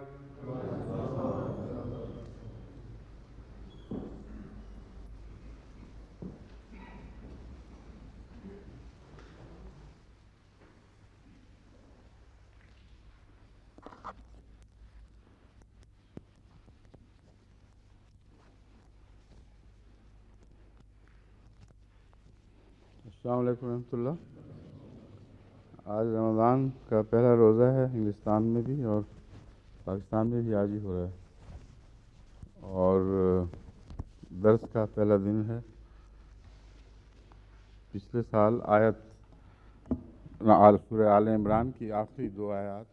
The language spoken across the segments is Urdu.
السلام علیکم ورحمۃ اللہ۔ آج رمضان کا پہلا روزہ ہے، ہندوستان میں بھی اور پاکستان میں بھی آج ہی ہو رہا ہے، اور درس کا پہلا دن ہے۔ پچھلے سال سورہ آل عمران کی آخری 2 آیات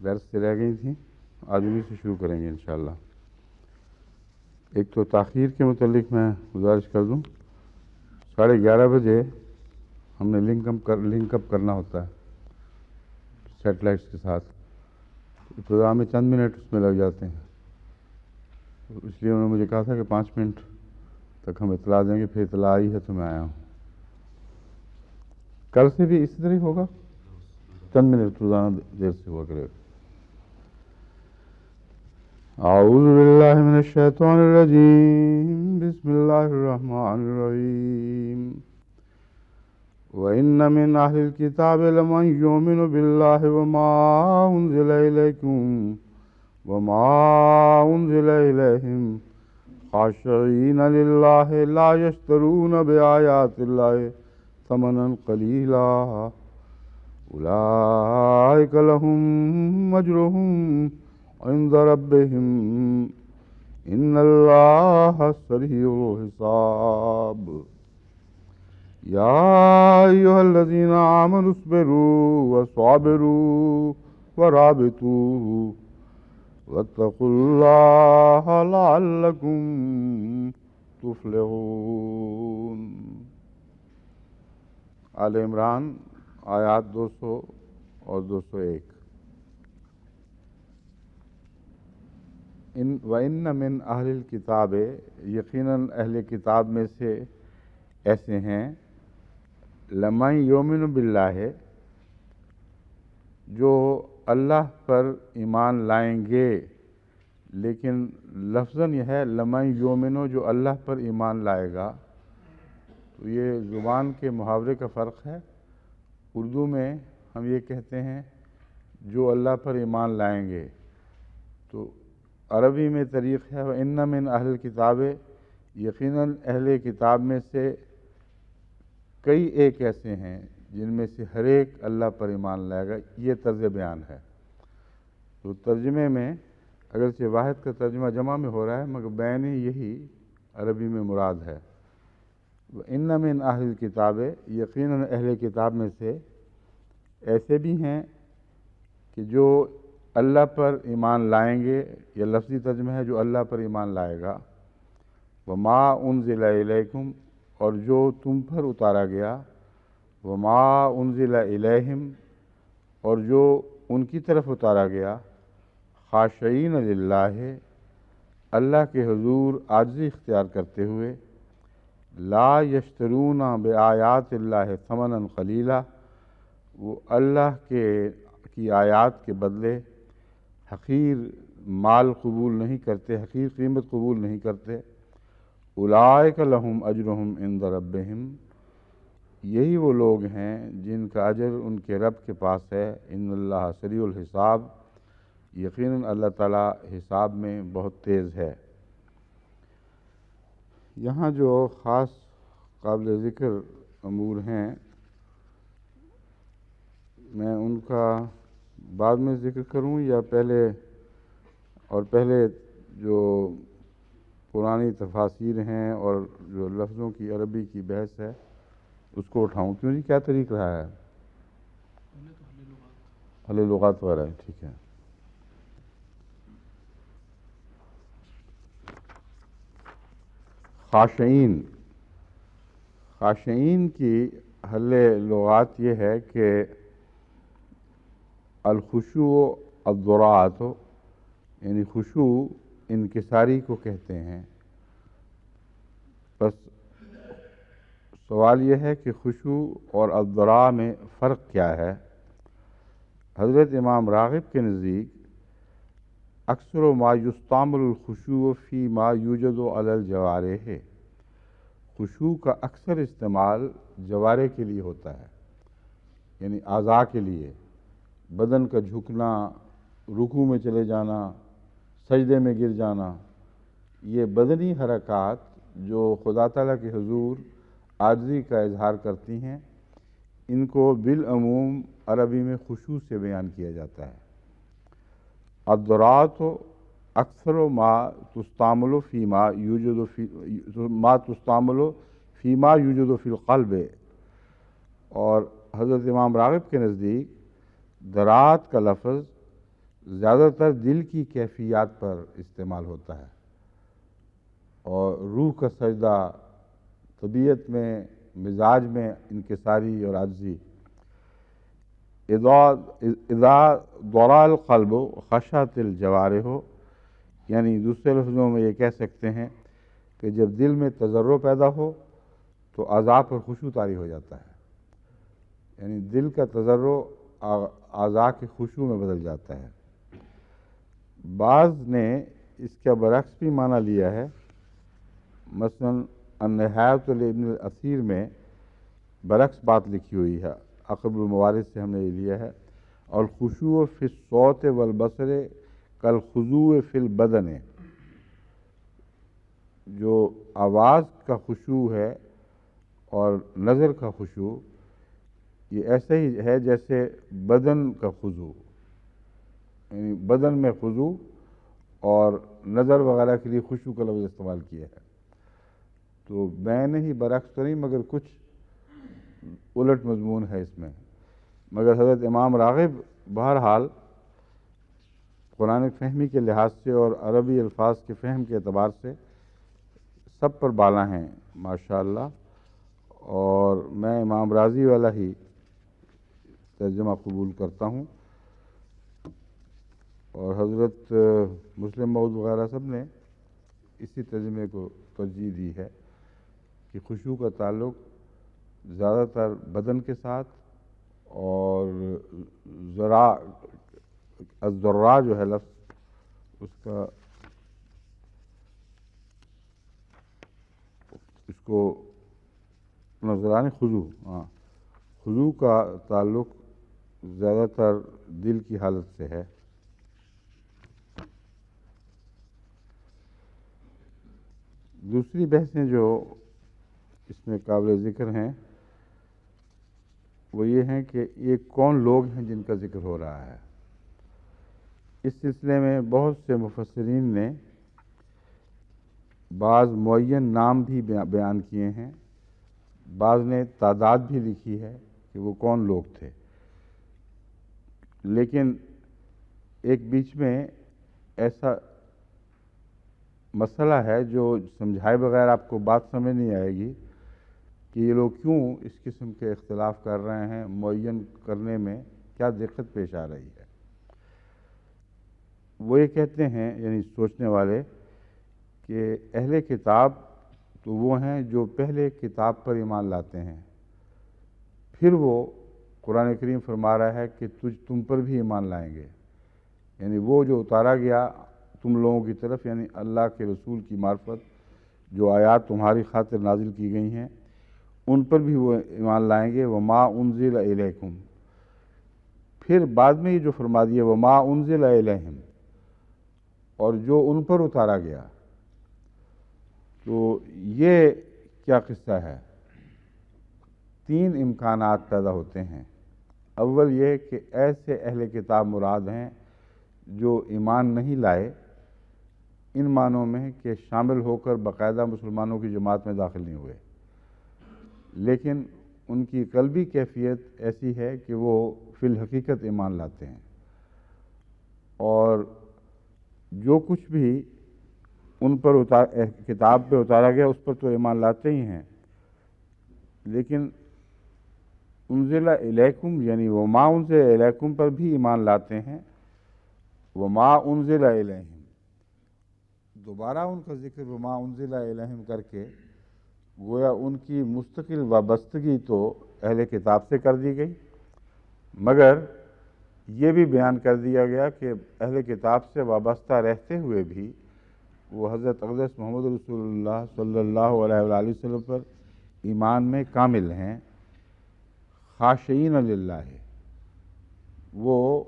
درس سے رہ گئی تھیں، آج انہیں سے شروع کریں گے انشاءاللہ۔ ایک تو تاخیر کے متعلق میں گزارش کر دوں، 11:30 بجے ہم نے لنک اپ کرنا ہوتا ہے سیٹلائٹس کے ساتھ، ابتدا میں چند منٹ اس میں لگ جاتے ہیں، اس لیے انہوں نے مجھے کہا تھا کہ 5 منٹ تک ہم اطلاع دیں گے، پھر اطلاع آئی ہے تو میں آیا ہوں۔ کل سے بھی اسی طرح ہوگا، چند منٹ روزانہ دیر سے ہوا کرے گا۔ اعوذ باللہ من الشیطان الرجیم، بسم اللہ الرحمن الرحیم۔ وَإِنَّ مِنْ أَهْلِ الْكِتَابِ لَمَنْ يُؤْمِنُ بِاللَّهِ وَمَا أُنزِلَ إِلَيْكُمْ وَمَا أُنزِلَ إِلَيْهِمْ خَاشِعِينَ لِلَّهِ لَا يَشْتَرُونَ بِآيَاتِ اللَّهِ ثَمَنًا قَلِيلًا أُولَئِكَ لَهُمْ أَجْرُهُمْ عند ربهم إن الله سريع الحساب يا أيها الذين آمنوا اصبروا وصابروا ورابطوا واتقوا الله لعلكم تفلحون۔ آل عمران آیات 200 اور 201۔ وَإِنَّ مِنْ أَهْلِ الْكِتَابِ، یقیناً اہل کتاب میں سے ایسے ہیں، لَمَنْ يُؤْمِنُ بِاللَّهِ، جو اللہ پر ایمان لائیں گے، لیکن لفظاً یہ ہے لَمَنْ يُؤْمِنُ، جو اللہ پر ایمان لائے گا، تو یہ زبان کے محاورے کا فرق ہے۔ اردو میں ہم یہ کہتے ہیں جو اللہ پر ایمان لائیں گے، تو عربی میں طریق ہے وَإِنَّ مِنْ أَهْلِ الْكِتَابِ، یقیناً اہل کتاب میں سے کئی ایک ایسے ہیں جن میں سے ہر ایک اللہ پر ایمان لائے گا، یہ طرز بیان ہے۔ تو ترجمے میں اگرچہ واحد کا ترجمہ جمع میں ہو رہا ہے، مگر بیان یہی عربی میں مراد ہے۔ وَإِنَّ مِنْ أَهْلِ الْكِتَابِ، یقیناً اہل کتاب میں سے ایسے بھی ہیں کہ جو اللہ پر ایمان لائیں گے، یہ لفظی ترجمہ ہے جو اللہ پر ایمان لائے گا، وَمَا أُنزِلَ إِلَيْكُمْ، اور جو تم پر اتارا گیا، وَمَا أُنزِلَ إِلَيْهِمْ، اور جو ان کی طرف اتارا گیا، خاشعین للہ، اللہ کے حضور عاجزی اختیار کرتے ہوئے، لا یشترون بآیات اللہ ثمنا قلیلا، وہ اللہ کی آیات کے بدلے حقیر مال قبول نہیں کرتے، حقیر قیمت قبول نہیں کرتے۔ اولئک لہم اجرہم عند ربہم، یہی وہ لوگ ہیں جن کا اجر ان کے رب کے پاس ہے۔ ان اللہ سریع الحساب، یقیناً اللہ تعالیٰ حساب میں بہت تیز ہے۔ یہاں جو خاص قابل ذکر امور ہیں، میں ان کا بعد میں ذکر کروں یا پہلے جو پرانی تفاسیر ہیں اور جو لفظوں کی عربی کی بحث ہے اس کو اٹھاؤں؟ کیوں جی، کیا طریق رہا ہے؟ اہل لغات وغیرہ، ٹھیک ہے۔ خاشعین کی حل لغات یہ ہے کہ الخشوع الضراعت، یعنی خشوع انکساری کو کہتے ہیں۔ بس سوال یہ ہے کہ خشوع اور الضراع میں فرق کیا ہے؟ حضرت امام راغب کے نزدیک اکثر ما یستعمل الخشوع فی ما یوجد علی الجوارح ہے، خشوع کا اکثر استعمال جوارح کے لیے ہوتا ہے، یعنی اعضاء کے لیے، بدن کا جھکنا، رکوع میں چلے جانا، سجدے میں گر جانا، یہ بدنی حرکات جو خدا تعالیٰ کے حضور عاجزی کا اظہار کرتی ہیں، ان کو بالعموم عربی میں خشوع سے بیان کیا جاتا ہے۔ الضراعۃ اکثر ما تستعمل فیما یوجد فی القلب، اور حضرت امام راغب کے نزدیک ذرات کا لفظ زیادہ تر دل کی کیفیات پر استعمال ہوتا ہے، اور روح کا سجدہ، طبیعت میں، مزاج میں انکساری اور عاجزی۔ اذا ضرع القلب خشعت الجوارح، یعنی دوسرے لفظوں میں یہ کہہ سکتے ہیں کہ جب دل میں تضرع پیدا ہو تو اعضاء پر خشوع طاری ہو جاتا ہے، یعنی دل کا تضرع اعضاء کے خشوع میں بدل جاتا ہے۔ بعض نے اس کا برعکس بھی معنی لیا ہے، مثلا النہایۃ لابن الاثیر میں برعکس بات لکھی ہوئی ہے، اقرب الموارد سے ہم نے یہ لیا ہے، اور الخشوع فی الصوت والبصر کالخضوع فی البدن، جو آواز کا خشوع ہے اور نظر کا خشوع، یہ ایسے ہی ہے جیسے بدن کا خضوع، یعنی بدن میں خضوع اور نظر وغیرہ کے لیے خشوع کا لفظ استعمال کیا ہے۔ تو میں نے ہی برعکس تو نہیں، مگر کچھ الٹ مضمون ہے اس میں، مگر حضرت امام راغب بہرحال قرآن فہمی کے لحاظ سے اور عربی الفاظ کے فہم کے اعتبار سے سب پر بالا ہیں ماشاءاللہ، اور میں امام راضی والا ہی ترجمہ قبول کرتا ہوں، اور حضرت مسلم موعود وغیرہ سب نے اسی ترجمے کو ترجیح دی ہے کہ خشوع کا تعلق زیادہ تر بدن کے ساتھ، اور الذرا جو ہے لفظ، اس کو نظران خضوع کا تعلق زیادہ تر دل کی حالت سے ہے۔ دوسری بحثیں جو اس میں قابل ذکر ہیں وہ یہ ہیں کہ یہ کون لوگ ہیں جن کا ذکر ہو رہا ہے۔ اس سلسلے میں بہت سے مفسرین نے بعض معین نام بھی بیان کیے ہیں، بعض نے تعداد بھی لکھی ہے کہ وہ کون لوگ تھے، لیکن ایک بیچ میں ایسا مسئلہ ہے جو سمجھائے بغیر آپ کو بات سمجھ نہیں آئے گی کہ یہ لوگ کیوں اس قسم کے اختلاف کر رہے ہیں، معین کرنے میں کیا دقت پیش آ رہی ہے۔ وہ یہ کہتے ہیں، یعنی سوچنے والے، کہ اہل کتاب تو وہ ہیں جو پہلے کتاب پر ایمان لاتے ہیں، پھر وہ قرآن کریم فرما رہا ہے کہ تم پر بھی ایمان لائیں گے، یعنی وہ جو اتارا گیا تم لوگوں کی طرف، یعنی اللہ کے رسول کی معرفت جو آیات تمہاری خاطر نازل کی گئی ہیں ان پر بھی وہ ایمان لائیں گے۔ وما انزل الیکم، پھر بعد میں یہ جو فرما دیا وما انزل الیہم، اور جو ان پر اتارا گیا، تو یہ کیا قصہ ہے؟ تین امکانات پیدا ہوتے ہیں۔ اول یہ کہ ایسے اہل کتاب مراد ہیں جو ایمان نہیں لائے، ان معنوں میں کہ شامل ہو کر باقاعدہ مسلمانوں کی جماعت میں داخل نہیں ہوئے، لیکن ان کی قلبی کیفیت ایسی ہے کہ وہ فی الحقیقت ایمان لاتے ہیں، اور جو کچھ بھی ان پر کتاب پہ اتارا گیا اس پر تو ایمان لاتے ہی ہیں، لیکن انزل الیکم یعنی وما انزل الیکم پر بھی ایمان لاتے ہیں، وما انزل الیہم، دوبارہ ان کا ذکر وما انزل الیہم کر کے گویا ان کی مستقل وابستگی تو اہل کتاب سے کر دی گئی، مگر یہ بھی بیان کر دیا گیا کہ اہل کتاب سے وابستہ رہتے ہوئے بھی وہ حضرت اقدس محمد رسول اللہ صلی اللہ علیہ وآلہ وسلم پر ایمان میں کامل ہیں، خاشعین للہ، وہ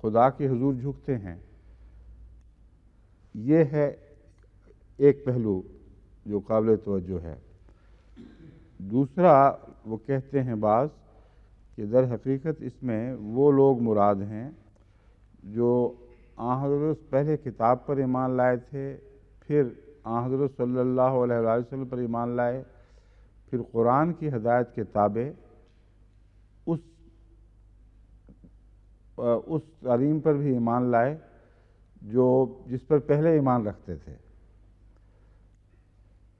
خدا کے حضور جھکتے ہیں۔ یہ ہے ایک پہلو جو قابل توجہ ہے۔ دوسرا وہ کہتے ہیں بعض کہ در حقیقت اس میں وہ لوگ مراد ہیں جو آن حضرت پہلے کتاب پر ایمان لائے تھے، پھر آن حضرت صلی اللہ علیہ وآلہ وسلم پر ایمان لائے، پھر قرآن کی ہدایت کے تابع اس تعلیم پر بھی ایمان لائے جس پر پہلے ایمان رکھتے تھے۔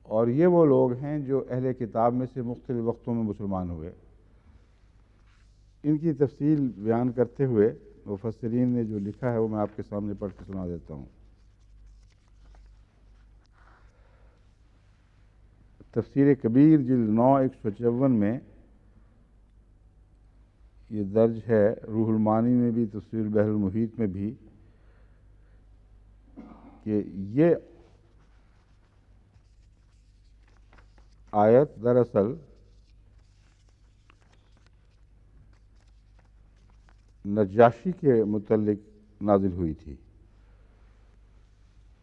اور یہ وہ لوگ ہیں جو اہل کتاب میں سے مختلف وقتوں میں مسلمان ہوئے۔ ان کی تفصیل بیان کرتے ہوئے مفسرین نے جو لکھا ہے وہ میں آپ کے سامنے پڑھ کے سنا دیتا ہوں۔ تفسیر کبیر جلد 9 154 میں یہ درج ہے، روح المعانی میں بھی، تفسیر البحر المحیط میں بھی، کہ یہ آیت دراصل نجاشی کے متعلق نازل ہوئی تھی،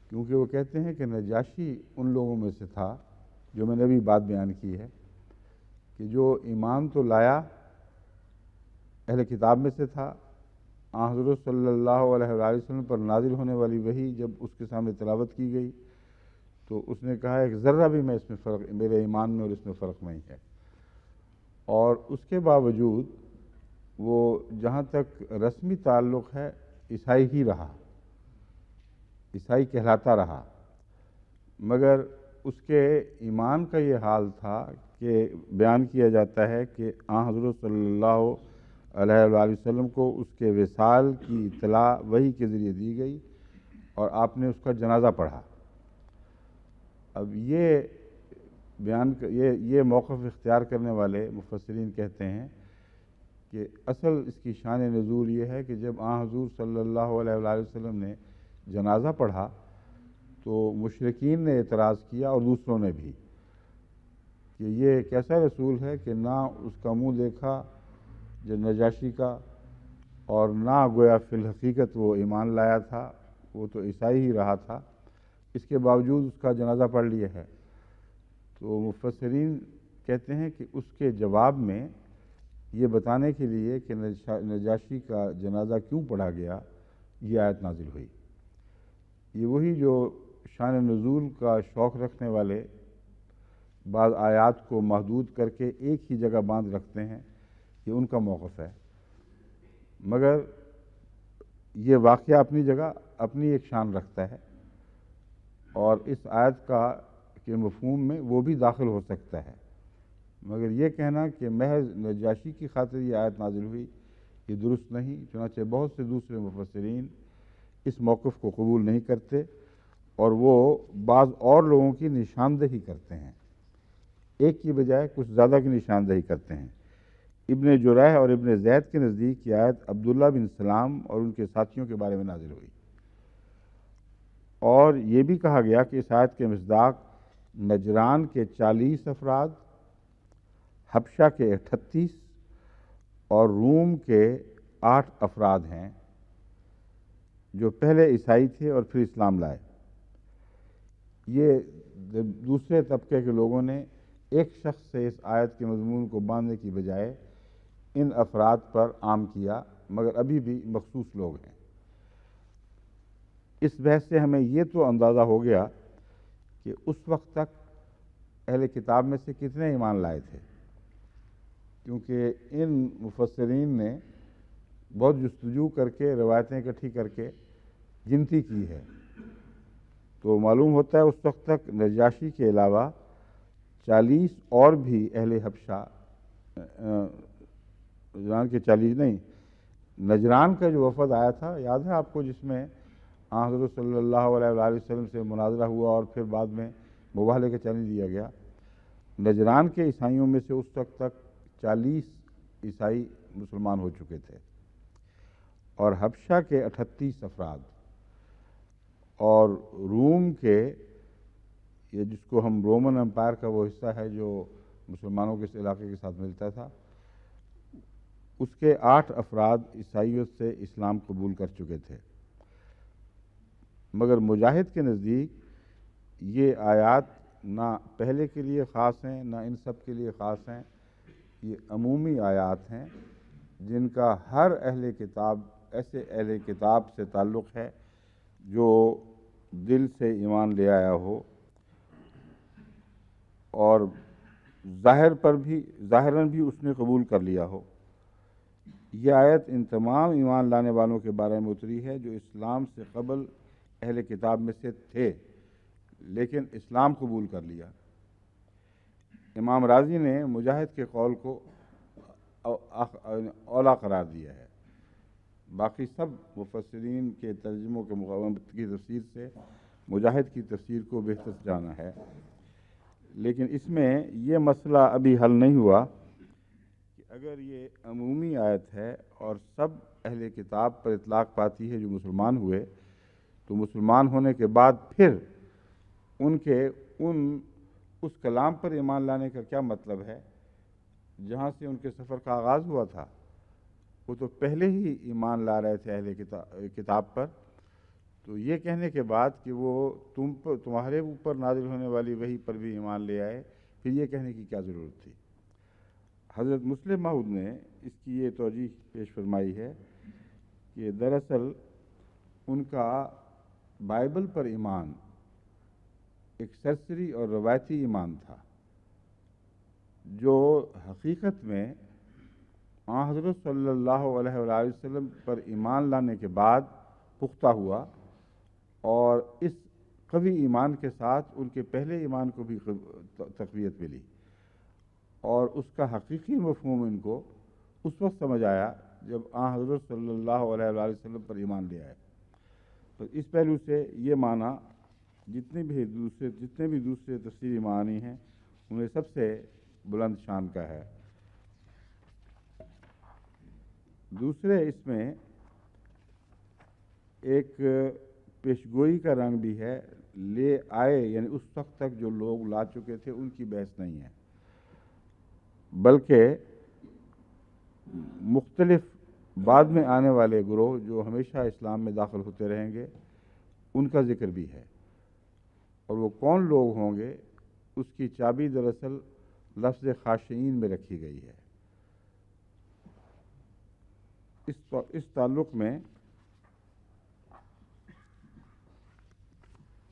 کیونکہ وہ کہتے ہیں کہ نجاشی ان لوگوں میں سے تھا، جو میں نے ابھی بات بیان کی ہے، کہ جو ایمان تو لایا اہل کتاب میں سے تھا، آن حضرت صلی اللہ علیہ وآلہ وسلم پر نازل ہونے والی وحی جب اس کے سامنے تلاوت کی گئی تو اس نے کہا ایک ذرہ بھی میں اس میں فرق، میرے ایمان میں اور اس میں فرق نہیں ہے، اور اس کے باوجود وہ جہاں تک رسمی تعلق ہے عیسائی ہی رہا، عیسائی کہلاتا رہا، مگر اس کے ایمان کا یہ حال تھا کہ بیان کیا جاتا ہے کہ آن حضرت صلی اللہ علیہ وآلہ وسلم کو اس کے وصال کی اطلاع وحی کے ذریعے دی گئی اور آپ نے اس کا جنازہ پڑھا۔ اب یہ موقف اختیار کرنے والے مفسرین کہتے ہیں کہ اصل اس کی شان نزول یہ ہے کہ جب آن حضور صلی اللہ علیہ وآلہ وسلم نے جنازہ پڑھا تو مشرکین نے اعتراض کیا اور دوسروں نے بھی کہ یہ کیسا رسول ہے کہ نہ اس کا منہ دیکھا جو نجاشی کا، اور نہ گویا فی الحقیقت وہ ایمان لایا تھا، وہ تو عیسائی ہی رہا تھا، اس کے باوجود اس کا جنازہ پڑھ لیا ہے۔ تو مفسرین کہتے ہیں کہ اس کے جواب میں یہ بتانے کے لیے کہ نجاشی کا جنازہ کیوں پڑھا گیا، یہ آیت نازل ہوئی۔ یہ وہی جو شان نزول کا شوق رکھنے والے بعض آیات کو محدود کر کے ایک ہی جگہ باندھ رکھتے ہیں، یہ ان کا موقف ہے، مگر یہ واقعہ اپنی جگہ اپنی ایک شان رکھتا ہے، اور اس آیت کے مفہوم میں وہ بھی داخل ہو سکتا ہے، مگر یہ کہنا کہ محض نجاشی کی خاطر یہ آیت نازل ہوئی یہ درست نہیں۔ چنانچہ بہت سے دوسرے مفسرین اس موقف کو قبول نہیں کرتے اور وہ بعض اور لوگوں کی نشاندہی کرتے ہیں، ایک کی بجائے کچھ زیادہ کی نشاندہی کرتے ہیں۔ ابن جریح اور ابن زید کے نزدیک یہ آیت عبداللہ بن سلام اور ان کے ساتھیوں کے بارے میں نازل ہوئی، اور یہ بھی کہا گیا کہ اس آیت کے مصداق نجران کے 40 افراد، حبشہ کے 38 اور روم کے 8 افراد ہیں جو پہلے عیسائی تھے اور پھر اسلام لائے۔ یہ دوسرے طبقے کے لوگوں نے ایک شخص سے اس آیت کے مضمون کو باندھنے کی بجائے ان افراد پر عام کیا، مگر ابھی بھی مخصوص لوگ ہیں۔ اس بحث سے ہمیں یہ تو اندازہ ہو گیا کہ اس وقت تک اہل کتاب میں سے کتنے ایمان لائے تھے، کیونکہ ان مفسرین نے بہت جستجو کر کے روایتیں اکٹھی کر کے گنتی کی ہے، تو معلوم ہوتا ہے اس وقت تک نجاشی کے علاوہ 40 اور بھی اہل حبشہ، نجران کے 40 نہیں، نجران کا جو وفد آیا تھا یاد ہے آپ کو، جس میں آن حضرت صلی اللہ علیہ وآلہ وسلم سے مناظرہ ہوا اور پھر بعد میں مباہلے کا چیلنج دیا گیا۔ نجران کے عیسائیوں میں سے اس وقت تک 40 عیسائی مسلمان ہو چکے تھے، اور حبشہ کے 38 افراد، اور روم کے، یہ جس کو ہم رومن امپائر کا وہ حصہ ہے جو مسلمانوں کے اس علاقے کے ساتھ ملتا تھا، اس کے 8 افراد عیسائیت سے اسلام قبول کر چکے تھے۔ مگر مجاہد کے نزدیک یہ آیات نہ پہلے کے لیے خاص ہیں نہ ان سب کے لیے خاص ہیں، یہ عمومی آیات ہیں جن کا ہر اہل کتاب، ایسے اہل کتاب سے تعلق ہے جو دل سے ایمان لے آیا ہو اور ظاہراً بھی اس نے قبول کر لیا ہو۔ یہ آیت ان تمام ایمان لانے والوں کے بارے میں اتری ہے جو اسلام سے قبل اہل کتاب میں سے تھے لیکن اسلام قبول کر لیا۔ امام راضی نے مجاہد کے قول کو اولا قرار دیا ہے۔ باقی سب مفسرین کے ترجموں کے مقابلے کی تفسیر سے مجاہد کی تفسیر کو بہتر جانا ہے، لیکن اس میں یہ مسئلہ ابھی حل نہیں ہوا کہ اگر یہ عمومی آیت ہے اور سب اہل کتاب پر اطلاق پاتی ہے جو مسلمان ہوئے، تو مسلمان ہونے کے بعد پھر ان کے اس کلام پر ایمان لانے کا کیا مطلب ہے جہاں سے ان کے سفر کا آغاز ہوا تھا؟ وہ تو پہلے ہی ایمان لا رہے تھے اہل کتاب پر، تو یہ کہنے کے بعد کہ وہ تمہارے اوپر نازل ہونے والی وحی پر بھی ایمان لے آئے، پھر یہ کہنے کی کیا ضرورت تھی؟ حضرت مسلم موعود نے اس کی یہ توجیہ پیش فرمائی ہے کہ دراصل ان کا بائبل پر ایمان ایک سرسری اور روایتی ایمان تھا جو حقیقت میں حضرت صلی اللہ علیہ وآلہ وسلم پر ایمان لانے کے بعد پختہ ہوا، اور اس قوی ایمان کے ساتھ ان کے پہلے ایمان کو بھی تقویت ملی، اور اس کا حقیقی مفہوم ان کو اس وقت سمجھ آیا جب حضرت صلی اللہ علیہ وآلہ وسلم پر ایمان لے آئے۔ تو اس پہلو سے یہ معنی جتنے بھی دوسرے تفسیری معنی ہیں انہیں سب سے بلند شان کا ہے۔ دوسرے اس میں ایک پیشگوئی کا رنگ بھی ہے، لے آئے یعنی اس وقت تک جو لوگ لا چکے تھے ان کی بحث نہیں ہے، بلکہ مختلف بعد میں آنے والے گروہ جو ہمیشہ اسلام میں داخل ہوتے رہیں گے ان کا ذکر بھی ہے، اور وہ کون لوگ ہوں گے اس کی چابی دراصل لفظ خاشعین میں رکھی گئی ہے۔ اس تعلق میں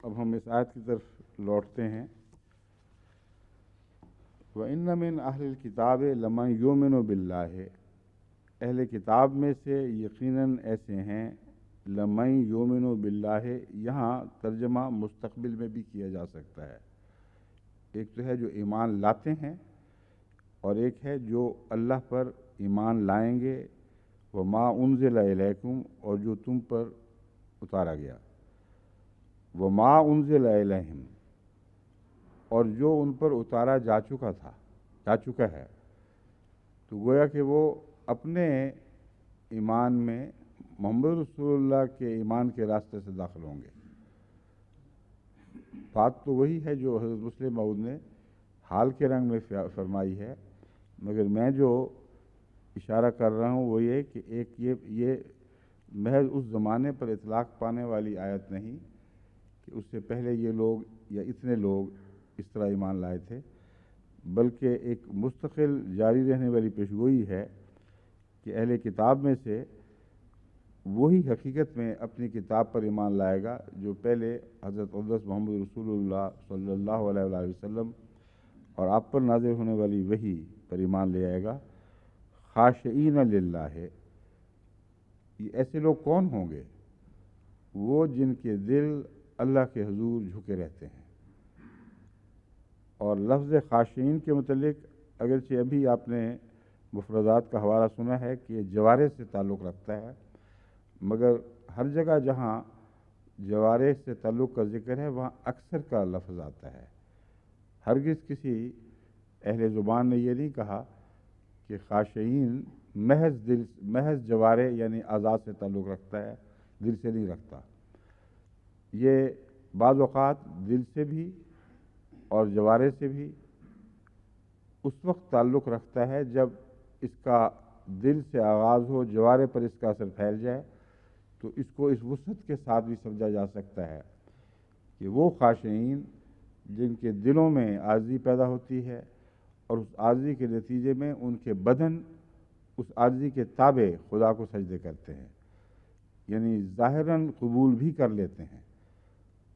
اب ہم اس آیت کی طرف لوٹتے ہیں۔ وَإِنَّ مِنْ أَهْلِ الْكِتَابِ لَمَنْ يُؤْمِنُ بِاللَّهِ، اہل کتاب میں سے یقیناً ایسے ہیں، لَمَنْ يُؤْمِنُ بِاللَّهِ یہاں ترجمہ مستقبل میں بھی کیا جا سکتا ہے۔ ایک تو ہے جو ایمان لاتے ہیں اور ایک ہے جو اللہ پر ایمان لائیں گے، وَمَا أُنزِلَ إِلَيْكُمْ اور جو تم پر اتارا گیا، وَمَا أُنزِلَ إِلَيْهِمْ اور جو ان پر اتارا جا چکا ہے، تو گویا کہ وہ اپنے ایمان میں محمد رسول اللہ کے ایمان کے راستے سے داخل ہوں گے۔ بات تو وہی ہے جو حضرت مسلم موعود نے حال کے رنگ میں فرمائی ہے، مگر میں جو اشارہ کر رہا ہوں وہ یہ کہ ایک یہ محض اس زمانے پر اطلاق پانے والی آیت نہیں کہ اس سے پہلے یہ لوگ یا اتنے لوگ اس طرح ایمان لائے تھے، بلکہ ایک مستقل جاری رہنے والی پیشگوئی ہے کہ اہل کتاب میں سے وہی حقیقت میں اپنی کتاب پر ایمان لائے گا جو پہلے حضرت اقدس محمد رسول اللہ صلی اللہ علیہ وآلہ وسلم اور آپ پر نازل ہونے والی وحی پر ایمان لے آئے گا، خاشعین للہ۔ یہ ایسے لوگ کون ہوں گے؟ وہ جن کے دل اللہ کے حضور جھکے رہتے ہیں۔ اور لفظ خاشعین کے متعلق اگرچہ ابھی آپ نے مفردات کا حوالہ سنا ہے کہ جوارح سے تعلق رکھتا ہے، مگر ہر جگہ جہاں جوارح سے تعلق کا ذکر ہے وہاں اکثر کا لفظ آتا ہے۔ ہرگز کسی اہل زبان نے یہ نہیں کہا کہ خاشعین محض جوارے یعنی اعضاء سے تعلق رکھتا ہے، دل سے نہیں رکھتا۔ یہ بعض اوقات دل سے بھی اور جوارے سے بھی اس وقت تعلق رکھتا ہے جب اس کا دل سے آغاز ہو، جوارے پر اس کا اثر پھیل جائے، تو اس کو اس وسعت کے ساتھ بھی سمجھا جا سکتا ہے کہ وہ خاشعین جن کے دلوں میں عاجزی پیدا ہوتی ہے اور اس عاجزی کے نتیجے میں ان کے بدن اس عاجزی کے تابع خدا کو سجدے کرتے ہیں، یعنی ظاہراً قبول بھی کر لیتے ہیں۔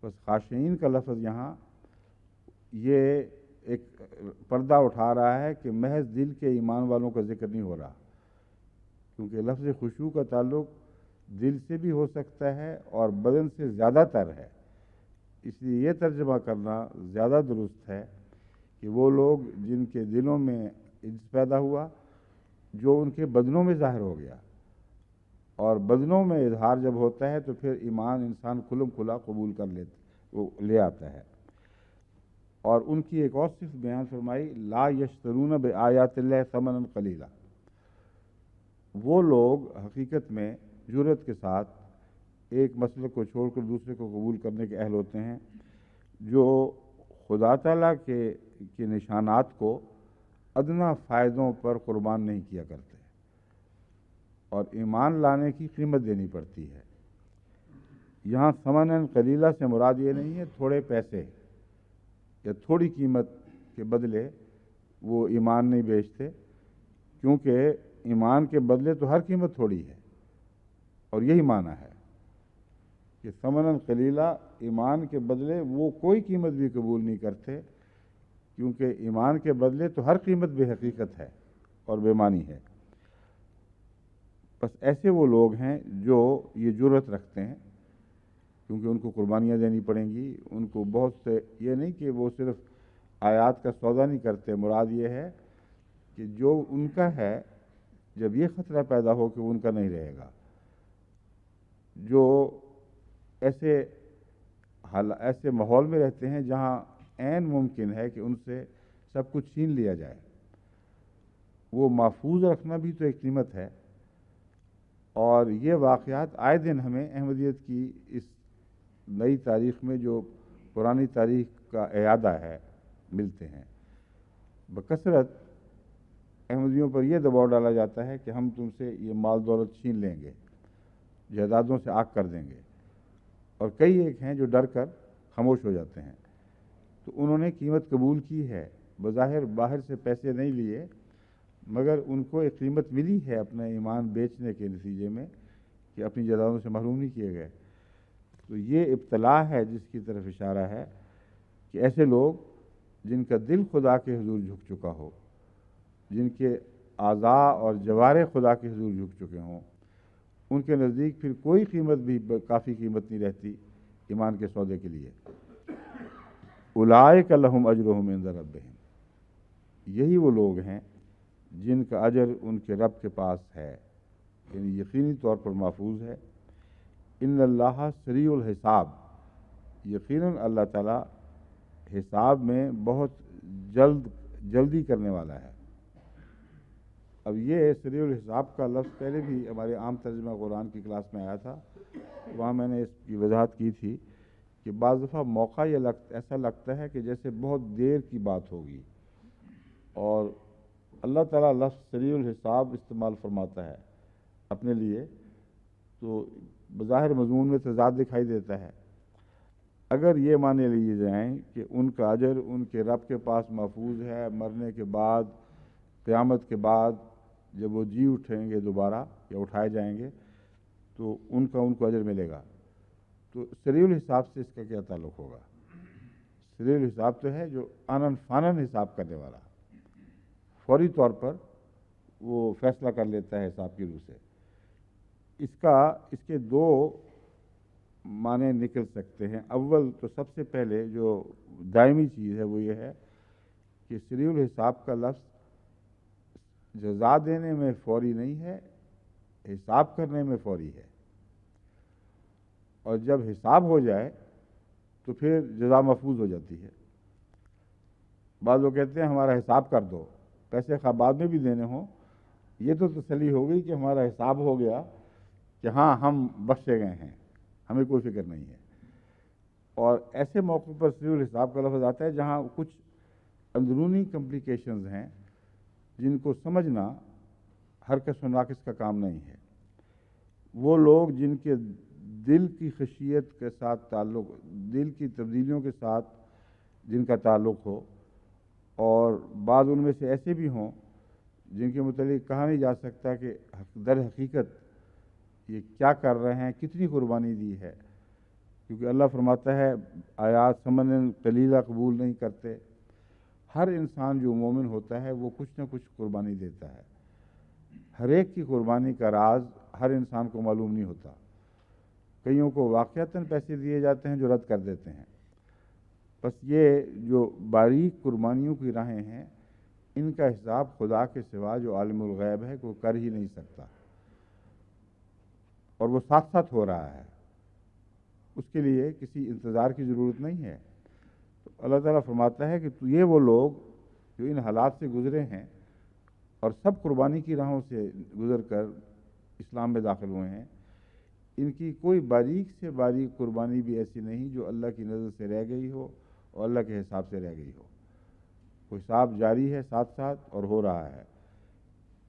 بس خاشعین کا لفظ یہاں یہ ایک پردہ اٹھا رہا ہے کہ محض دل کے ایمان والوں کا ذکر نہیں ہو رہا، کیونکہ لفظ خشوع کا تعلق دل سے بھی ہو سکتا ہے اور بدن سے زیادہ تر ہے۔ اس لیے یہ ترجمہ کرنا زیادہ درست ہے کہ وہ لوگ جن کے دلوں میں عجز پیدا ہوا جو ان کے بدنوں میں ظاہر ہو گیا، اور بدنوں میں اظہار جب ہوتا ہے تو پھر ایمان انسان کھلم کھلا قبول کر لے آتا ہے۔ اور ان کی ایک اور صفت بیان فرمائی، لا یشترون بآیات اللہ ثمنا قلیلا۔ وہ لوگ حقیقت میں جرأت کے ساتھ ایک مسلک کو چھوڑ کر دوسرے کو قبول کرنے کے اہل ہوتے ہیں، جو خدا تعالیٰ کے نشانات کو ادنا فائدوں پر قربان نہیں کیا کرتے، اور ایمان لانے کی قیمت دینی پڑتی ہے۔ یہاں ثمنا قلیلا سے مراد یہ نہیں ہے تھوڑے پیسے یا تھوڑی قیمت کے بدلے وہ ایمان نہیں بیچتے، کیونکہ ایمان کے بدلے تو ہر قیمت تھوڑی ہے، اور یہی معنی ہے کہ ثمنا قلیلا ایمان کے بدلے وہ کوئی قیمت بھی قبول نہیں کرتے، کیونکہ ایمان کے بدلے تو ہر قیمت بے حقیقت ہے اور بے معنی ہے۔ بس ایسے وہ لوگ ہیں جو یہ جرأت رکھتے ہیں، کیونکہ ان کو قربانیاں دینی پڑیں گی، ان کو بہت سے، یہ نہیں کہ وہ صرف آیات کا سودا نہیں کرتے، مراد یہ ہے کہ جو ان کا ہے جب یہ خطرہ پیدا ہو کہ وہ ان کا نہیں رہے گا، جو ایسے ماحول میں رہتے ہیں جہاں عین ممکن ہے کہ ان سے سب کچھ چھین لیا جائے، وہ محفوظ رکھنا بھی تو ایک قیمت ہے۔ اور یہ واقعات آئے دن ہمیں احمدیت کی اس نئی تاریخ میں جو پرانی تاریخ کا اعادہ ہے ملتے ہیں۔ بکثرت احمدیوں پر یہ دباؤ ڈالا جاتا ہے کہ ہم تم سے یہ مال دولت چھین لیں گے، جائیدادوں سے آگ کر دیں گے، اور کئی ایک ہیں جو ڈر کر خاموش ہو جاتے ہیں۔ تو انہوں نے قیمت قبول کی ہے، بظاہر باہر سے پیسے نہیں لیے، مگر ان کو ایک قیمت ملی ہے اپنا ایمان بیچنے کے نتیجے میں، کہ اپنی جائیدادوں سے محروم نہیں کیے گئے۔ تو یہ ابتلا ہے جس کی طرف اشارہ ہے کہ ایسے لوگ جن کا دل خدا کے حضور جھک چکا ہو، جن کے اعضاء اور جوارے خدا کے حضور جھک چکے ہوں، ان کے نزدیک پھر کوئی قیمت بھی کافی قیمت نہیں رہتی ایمان کے سودے کے لیے۔ اولئک لہم اجرہم عند ربہم، یہی وہ لوگ ہیں جن کا اجر ان کے رب کے پاس ہے، یعنی یقینی طور پر محفوظ ہے۔ ان اللہ سریع الحساب، یقیناً اللہ تعالیٰ حساب میں بہت جلدی کرنے والا ہے۔ اب یہ سریع الحساب کا لفظ پہلے بھی ہمارے عام ترجمہ قرآن کی کلاس میں آیا تھا، وہاں میں نے اس کی وضاحت کی تھی کہ بعض دفعہ موقع ایسا لگتا ہے کہ جیسے بہت دیر کی بات ہوگی، اور اللہ تعالیٰ لفظ سریع الحساب استعمال فرماتا ہے اپنے لیے، تو بظاہر مضمون میں تضاد دکھائی دیتا ہے۔ اگر یہ مانے لیے جائیں کہ ان کا اجر ان کے رب کے پاس محفوظ ہے، مرنے کے بعد، قیامت کے بعد جب وہ جی اٹھیں گے دوبارہ یا اٹھائے جائیں گے تو ان کو اجر ملے گا، تو سریع الحساب سے اس کا کیا تعلق ہوگا؟ سریع الحساب تو ہے جو آنن فانن حساب کرنے والا، فوری طور پر وہ فیصلہ کر لیتا ہے حساب کی روح سے۔ اس کے دو معنی نکل سکتے ہیں۔ اول تو سب سے پہلے جو دائمی چیز ہے وہ یہ ہے کہ سریع الحساب کا لفظ جزا دینے میں فوری نہیں ہے، حساب کرنے میں فوری ہے، اور جب حساب ہو جائے تو پھر جزا محفوظ ہو جاتی ہے۔ بعض لوگ کہتے ہیں ہمارا حساب کر دو، پیسے خواہ بعد میں بھی دینے ہوں یہ تو تسلی ہو گئی کہ ہمارا حساب ہو گیا کہ ہاں ہم بخشے گئے ہیں، ہمیں کوئی فکر نہیں ہے۔ اور ایسے موقع پر صریح الحساب کا لفظ آتا ہے جہاں کچھ اندرونی کمپلیکیشنز ہیں جن کو سمجھنا ہر کس و ناقص کا کام نہیں ہے۔ وہ لوگ جن کے دل کی خشیت کے ساتھ تعلق، دل کی تبدیلیوں کے ساتھ جن کا تعلق ہو، اور بعض ان میں سے ایسے بھی ہوں جن کے متعلق کہا نہیں جا سکتا کہ در حقیقت یہ کیا کر رہے ہیں، کتنی قربانی دی ہے، کیونکہ اللہ فرماتا ہے آیات ثمن قلیلہ قبول نہیں کرتے۔ ہر انسان جو مومن ہوتا ہے وہ کچھ نہ کچھ قربانی دیتا ہے۔ ہر ایک کی قربانی کا راز ہر انسان کو معلوم نہیں ہوتا۔ کئیوں کو واقعتاً پیسے دیے جاتے ہیں جو رد کر دیتے ہیں۔ بس یہ جو باریک قربانیوں کی راہیں ہیں، ان کا حساب خدا کے سوا جو عالم الغیب ہے وہ کر ہی نہیں سکتا، اور وہ ساتھ ساتھ ہو رہا ہے، اس کے لیے کسی انتظار کی ضرورت نہیں ہے۔ تو اللہ تعالیٰ فرماتا ہے کہ یہ وہ لوگ جو ان حالات سے گزرے ہیں اور سب قربانی کی راہوں سے گزر کر اسلام میں داخل ہوئے ہیں، ان کی کوئی باریک سے باریک قربانی بھی ایسی نہیں جو اللہ کی نظر سے رہ گئی ہو اور اللہ کے حساب سے رہ گئی ہو۔ وہ حساب جاری ہے ساتھ ساتھ اور ہو رہا ہے،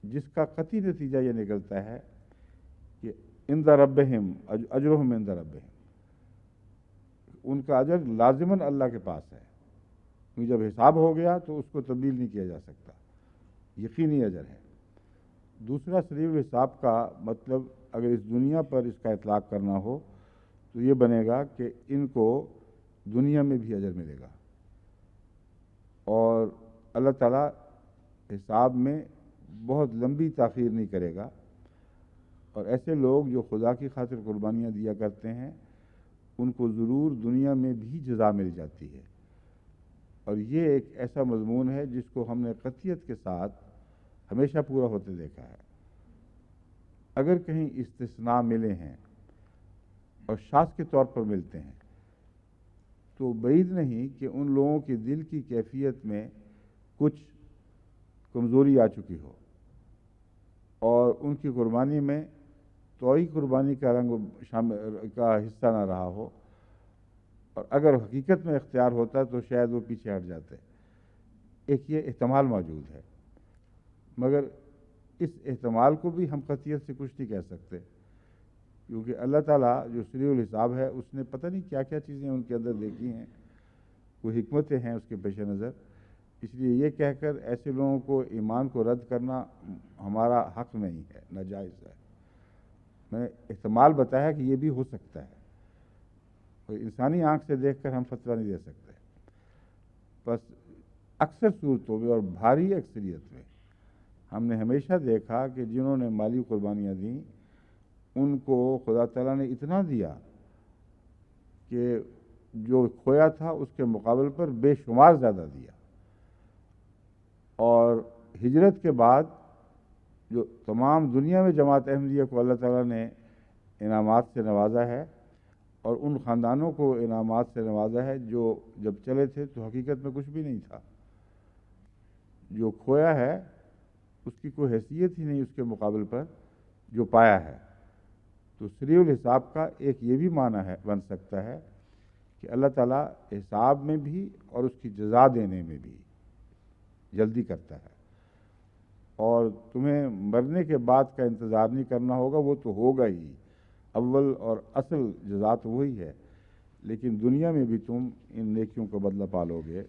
جس کا قطعی نتیجہ یہ نکلتا ہے کہ عند ربہم اجرہم عند ربہم، ان کا اجر لازماً اللہ کے پاس ہے، کیونکہ جب حساب ہو گیا تو اس کو تبدیل نہیں کیا جا سکتا، یقینی اجر ہے۔ دوسرا صریح الحساب کا مطلب اگر اس دنیا پر اس کا اطلاق کرنا ہو تو یہ بنے گا کہ ان کو دنیا میں بھی اجر ملے گا، اور اللہ تعالیٰ حساب میں بہت لمبی تاخیر نہیں کرے گا، اور ایسے لوگ جو خدا کی خاطر قربانیاں دیا کرتے ہیں ان کو ضرور دنیا میں بھی جزا مل جاتی ہے۔ اور یہ ایک ایسا مضمون ہے جس کو ہم نے قطعیت کے ساتھ ہمیشہ پورا ہوتے دیکھا ہے۔ اگر کہیں استثناء ملے ہیں اور شاذ کے طور پر ملتے ہیں تو بعید نہیں کہ ان لوگوں کے دل کی کیفیت میں کچھ کمزوری آ چکی ہو اور ان کی قربانی میں توئی قربانی کا رنگ کا حصہ نہ رہا ہو، اور اگر حقیقت میں اختیار ہوتا تو شاید وہ پیچھے ہٹ جاتے۔ ایک یہ احتمال موجود ہے، مگر اس احتمال کو بھی ہم قطعیت سے کچھ نہیں کہہ سکتے، کیونکہ اللہ تعالیٰ جو صریح الحساب ہے اس نے پتہ نہیں کیا کیا چیزیں ان کے اندر دیکھی ہیں، کوئی حکمتیں ہیں اس کے پیش نظر۔ اس لیے یہ کہہ کر ایسے لوگوں کو ایمان کو رد کرنا ہمارا حق نہیں ہے، ناجائز ہے۔ میں نے احتمال بتایا کہ یہ بھی ہو سکتا ہے، اور انسانی آنکھ سے دیکھ کر ہم فتویٰ نہیں دے سکتے۔ بس اکثر صورتوں میں اور بھاری اکثریت میں ہم نے ہمیشہ دیکھا کہ جنہوں نے مالی قربانیاں دیں ان کو خدا تعالیٰ نے اتنا دیا کہ جو کھویا تھا اس کے مقابل پر بے شمار زیادہ دیا، اور ہجرت کے بعد جو تمام دنیا میں جماعت احمدیہ کو اللہ تعالیٰ نے انعامات سے نوازا ہے، اور ان خاندانوں کو انعامات سے نوازا ہے جو جب چلے تھے تو حقیقت میں کچھ بھی نہیں تھا۔ جو کھویا ہے اس کی کوئی حیثیت ہی نہیں اس کے مقابل پر جو پایا ہے۔ تو صریح الحساب کا ایک یہ بھی معنی ہے بن سکتا ہے کہ اللہ تعالیٰ حساب میں بھی اور اس کی جزا دینے میں بھی جلدی کرتا ہے، اور تمہیں مرنے کے بعد کا انتظار نہیں کرنا ہوگا، وہ تو ہوگا ہی، اول اور اصل جزا تو وہی ہے، لیکن دنیا میں بھی تم ان نیکیوں کا بدلہ پالو گے۔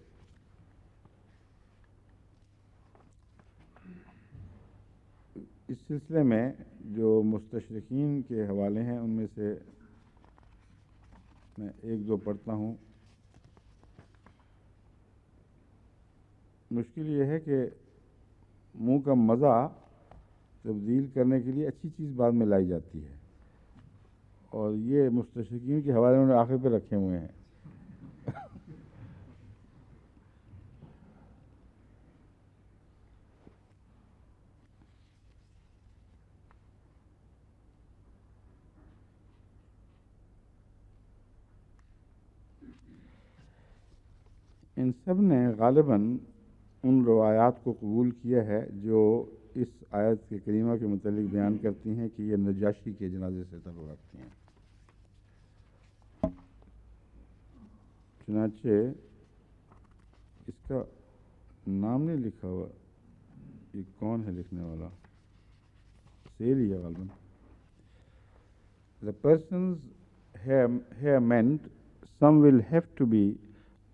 اس سلسلے میں جو مستشرقین کے حوالے ہیں ان میں سے میں ایک دو پڑھتا ہوں۔ مشکل یہ ہے کہ منہ کا مزہ تبدیل کرنے کے لیے اچھی چیز بعد میں لائی جاتی ہے، اور یہ مستشرقین کے حوالے انہوں نے آخر پہ رکھے ہوئے ہیں۔ ان سب نے غالباً ان روایات کو قبول کیا ہے جو اس آیت کے کریمہ کے متعلق بیان کرتی ہیں کہ یہ نجاشی کے جنازے سے تعلق رکھتی ہیں۔ چنانچہ اس کا نام نہیں لکھا ہوا، یہ کون ہے لکھنے والا؟ سیری ہے غالباً۔ The persons here meant, some will have to be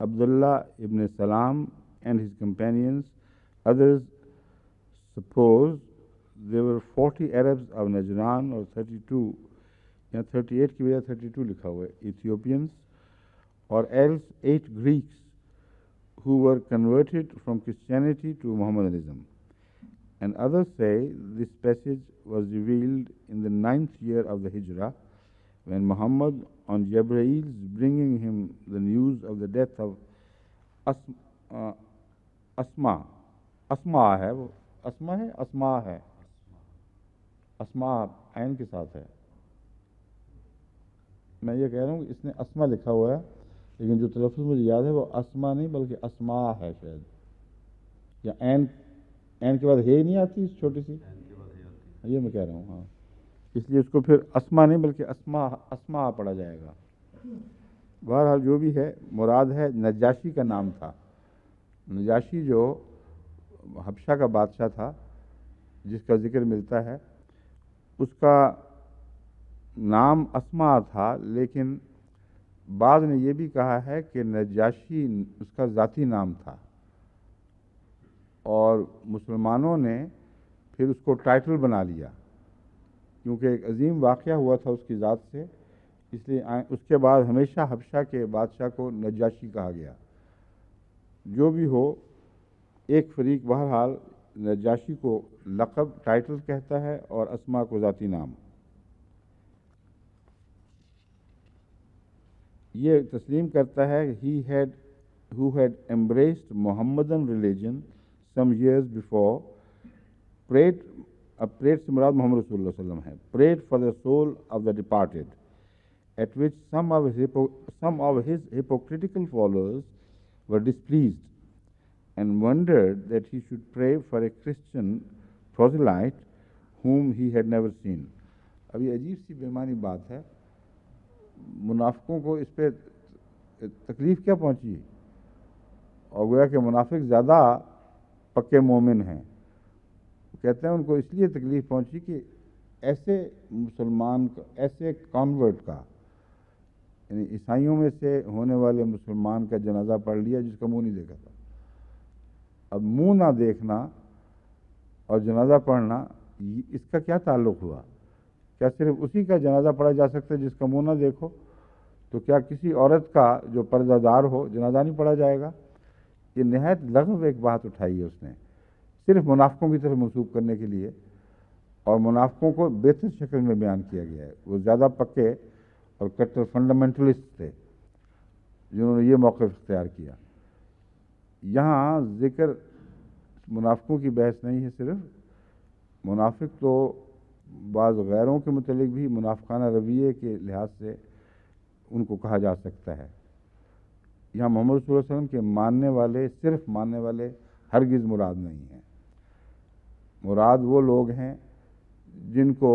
Abdullah ibn Salam and his companions. Others suppose there were 40 Arabs of Najran or 32, یا 38 کی بجائے 32 لکھا ہوا ہے، Ethiopians, or else 8 Greeks who were converted from Christianity to Mohammedanism. And others say this passage was revealed in the 9th year of the Hijrah, when Muhammad, on Jibrail's bringing him the news of the death of اسما ہے، وہ اسما ہے، اسما عین کے ساتھ ہے۔ میں یہ کہہ رہا ہوں کہ اس نے اسما لکھا ہوا ہے، لیکن جو تلفظ مجھے یاد ہے وہ اسما نہیں بلکہ اسما ہے شاید، یا عین کے بعد ہے نہیں آتی اس چھوٹی سی، یہ میں کہہ رہا ہوں۔ ہاں، اس لیے اس کو پھر اسما نہیں بلکہ اسما پڑھا جائے گا۔ بہرحال جو بھی ہے، مراد ہے نجاشی کا نام تھا۔ نجاشی جو حبشہ کا بادشاہ تھا جس کا ذکر ملتا ہے، اس کا نام اسما تھا، لیکن بعض نے یہ بھی کہا ہے کہ نجاشی اس کا ذاتی نام تھا، اور مسلمانوں نے پھر اس کو ٹائٹل بنا لیا، کیونکہ ایک عظیم واقعہ ہوا تھا اس کی ذات سے، اس لیے اس کے بعد ہمیشہ حبشہ کے بادشاہ کو نجاشی کہا گیا۔ جو بھی ہو، ایک فریق بہرحال نجاشی کو لقب ٹائٹل کہتا ہے اور اسما کو ذاتی نام۔ یہ تسلیم کرتا ہے who had embraced Mohammedan religion some years before, prayed سے مراد محمد رسول اللہ صلی اللہ علیہ وسلم ہے، prayed for the soul of the departed, at which some of his hypocritical followers were displeased and wondered that he should pray for a Christian proselyte whom he had never seen. اب یہ عجیب سی بےمانی بات ہے، منافقوں کو اس پہ تکلیف کیا پہنچی، اور گویا کہ منافق زیادہ پکے مومن ہیں۔ کہتے ہیں ان کو اس لیے تکلیف پہنچی کہ ایسے مسلمان کا، ایسے کانورٹ کا، یعنی عیسائیوں میں سے ہونے والے مسلمان کا جنازہ پڑھ لیا جس کا منہ نہیں دیکھا تھا۔ اب منہ نہ دیکھنا اور جنازہ پڑھنا، اس کا کیا تعلق ہوا؟ کیا صرف اسی کا جنازہ پڑھا جا سکتا ہے جس کا منہ نہ دیکھو؟ تو کیا کسی عورت کا جو پردہ دار ہو جنازہ نہیں پڑھا جائے گا؟ یہ نہایت لغو ایک بات اٹھائی ہے اس نے، صرف منافقوں کی طرف منسوب کرنے کے لیے، اور منافقوں کو بہتر شکل میں بیان کیا گیا ہے۔ وہ زیادہ پکے اور کٹر فنڈامنٹلسٹ تھے جنہوں نے یہ موقف اختیار کیا۔ یہاں ذکر منافقوں کی بحث نہیں ہے، صرف منافق تو بعض غیروں کے متعلق بھی منافقانہ رویے کے لحاظ سے ان کو کہا جا سکتا ہے۔ یہاں محمد صلی اللہ علیہ وسلم کے ماننے والے، صرف ماننے والے ہرگز مراد نہیں ہیں۔ مراد وہ لوگ ہیں جن کو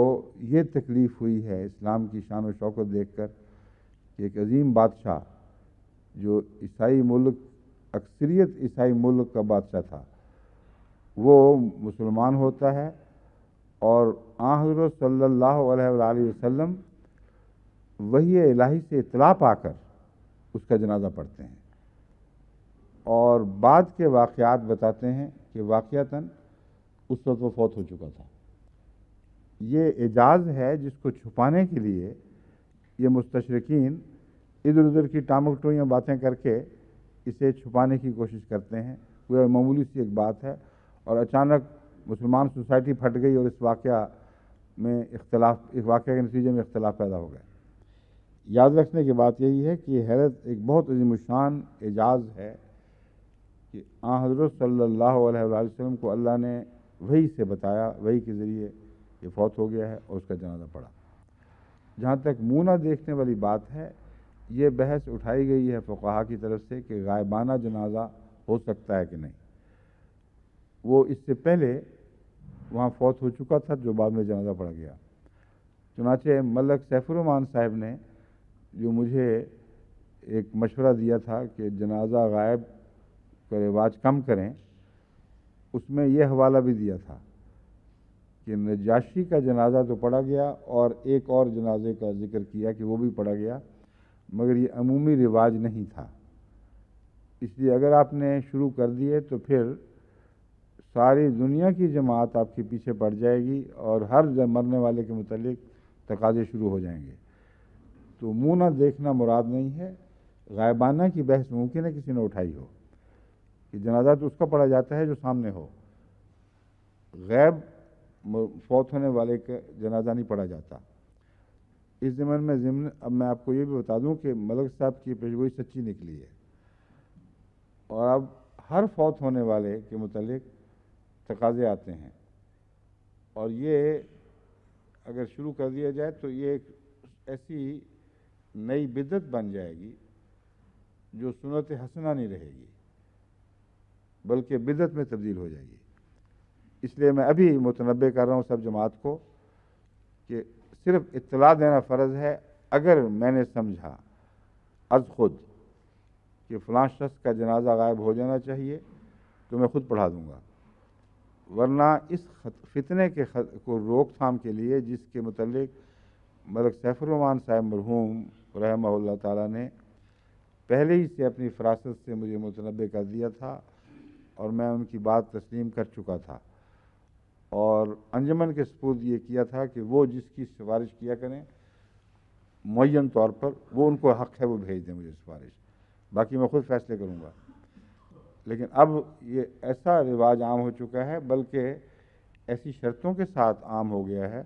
یہ تکلیف ہوئی ہے اسلام کی شان و شوکت دیکھ کر کہ ایک عظیم بادشاہ جو عیسائی ملک، اکثریت عیسائی ملک کا بادشاہ تھا، وہ مسلمان ہوتا ہے، اور حضرت صلی اللہ علیہ وآلہ وسلم وحی الہی سے اطلاع پا کر اس کا جنازہ پڑھتے ہیں، اور بعد کے واقعات بتاتے ہیں کہ واقعتاً اس وقت وہ فوت ہو چکا تھا۔ یہ اعجاز ہے جس کو چھپانے کے لیے یہ مستشرقین ادھر ادھر کی ٹامک ٹوئیاں باتیں کر کے اسے چھپانے کی کوشش کرتے ہیں۔ وہ معمولی سی ایک بات ہے، اور اچانک مسلمان سوسائٹی پھٹ گئی اور اس واقعہ میں اختلاف، اس واقعہ کے نتیجے میں اختلاف پیدا ہو گئے۔ یاد رکھنے کی بات یہی ہے کہ یہ حیرت ایک بہت عظیم الشان اعجاز ہے کہ حضرت صلی اللہ علیہ وآلہ وسلم کو اللہ نے وحی سے بتایا، وحی کے ذریعے یہ فوت ہو گیا ہے اور اس کا جنازہ پڑھا۔ جہاں تک منہ نہ دیکھنے والی بات ہے، یہ بحث اٹھائی گئی ہے فقہا کی طرف سے کہ غائبانہ جنازہ ہو سکتا ہے کہ نہیں۔ وہ اس سے پہلے وہاں فوت ہو چکا تھا، جو بعد میں جنازہ پڑھا گیا۔ چنانچہ ملک سیف الرحمان صاحب نے جو مجھے ایک مشورہ دیا تھا کہ جنازہ غائب کا رواج کم کریں، اس میں یہ حوالہ بھی دیا تھا کہ نجاشی کا جنازہ تو پڑھا گیا اور ایک اور جنازے کا ذکر کیا کہ وہ بھی پڑھا گیا، مگر یہ عمومی رواج نہیں تھا۔ اس لیے اگر آپ نے شروع کر دیے تو پھر ساری دنیا کی جماعت آپ کے پیچھے پڑ جائے گی اور ہر مرنے والے کے متعلق تقاضے شروع ہو جائیں گے۔ تو منہ نہ دیکھنا مراد نہیں ہے، غائبانہ کی بحث ممکن ہے کسی نے اٹھائی ہو کہ جنازہ تو اس کا پڑھا جاتا ہے جو سامنے ہو، غیب فوت ہونے والے کا جنازہ نہیں پڑھا جاتا۔ اس ضمن میں اب میں آپ کو یہ بھی بتا دوں کہ ملک صاحب کی پیشگوئی سچی نکلی ہے، اور اب ہر فوت ہونے والے کے متعلق تقاضے آتے ہیں، اور یہ اگر شروع کر دیا جائے تو یہ ایک ایسی نئی بدعت بن جائے گی جو سنت حسنہ نہیں رہے گی، بلکہ بدعت میں تبدیل ہو جائے گی۔ اس لیے میں ابھی متنبہ کر رہا ہوں سب جماعت کو کہ صرف اطلاع دینا فرض ہے۔ اگر میں نے سمجھا از خود کہ فلاں شخص کا جنازہ غائب ہو جانا چاہیے تو میں خود پڑھا دوں گا، ورنہ اس فتنے کو روک تھام کے لیے جس کے متعلق ملک سیف الرحمان صاحب مرحوم رحمہ اللہ تعالیٰ نے پہلے ہی سے اپنی فراست سے مجھے متنبہ کر دیا تھا، اور میں ان کی بات تسلیم کر چکا تھا، اور انجمن کے سپرد یہ کیا تھا کہ وہ جس کی سفارش کیا کریں معین طور پر، وہ ان کو حق ہے وہ بھیج دیں مجھے سفارش، باقی میں خود فیصلے کروں گا۔ لیکن اب یہ ایسا رواج عام ہو چکا ہے، بلکہ ایسی شرطوں کے ساتھ عام ہو گیا ہے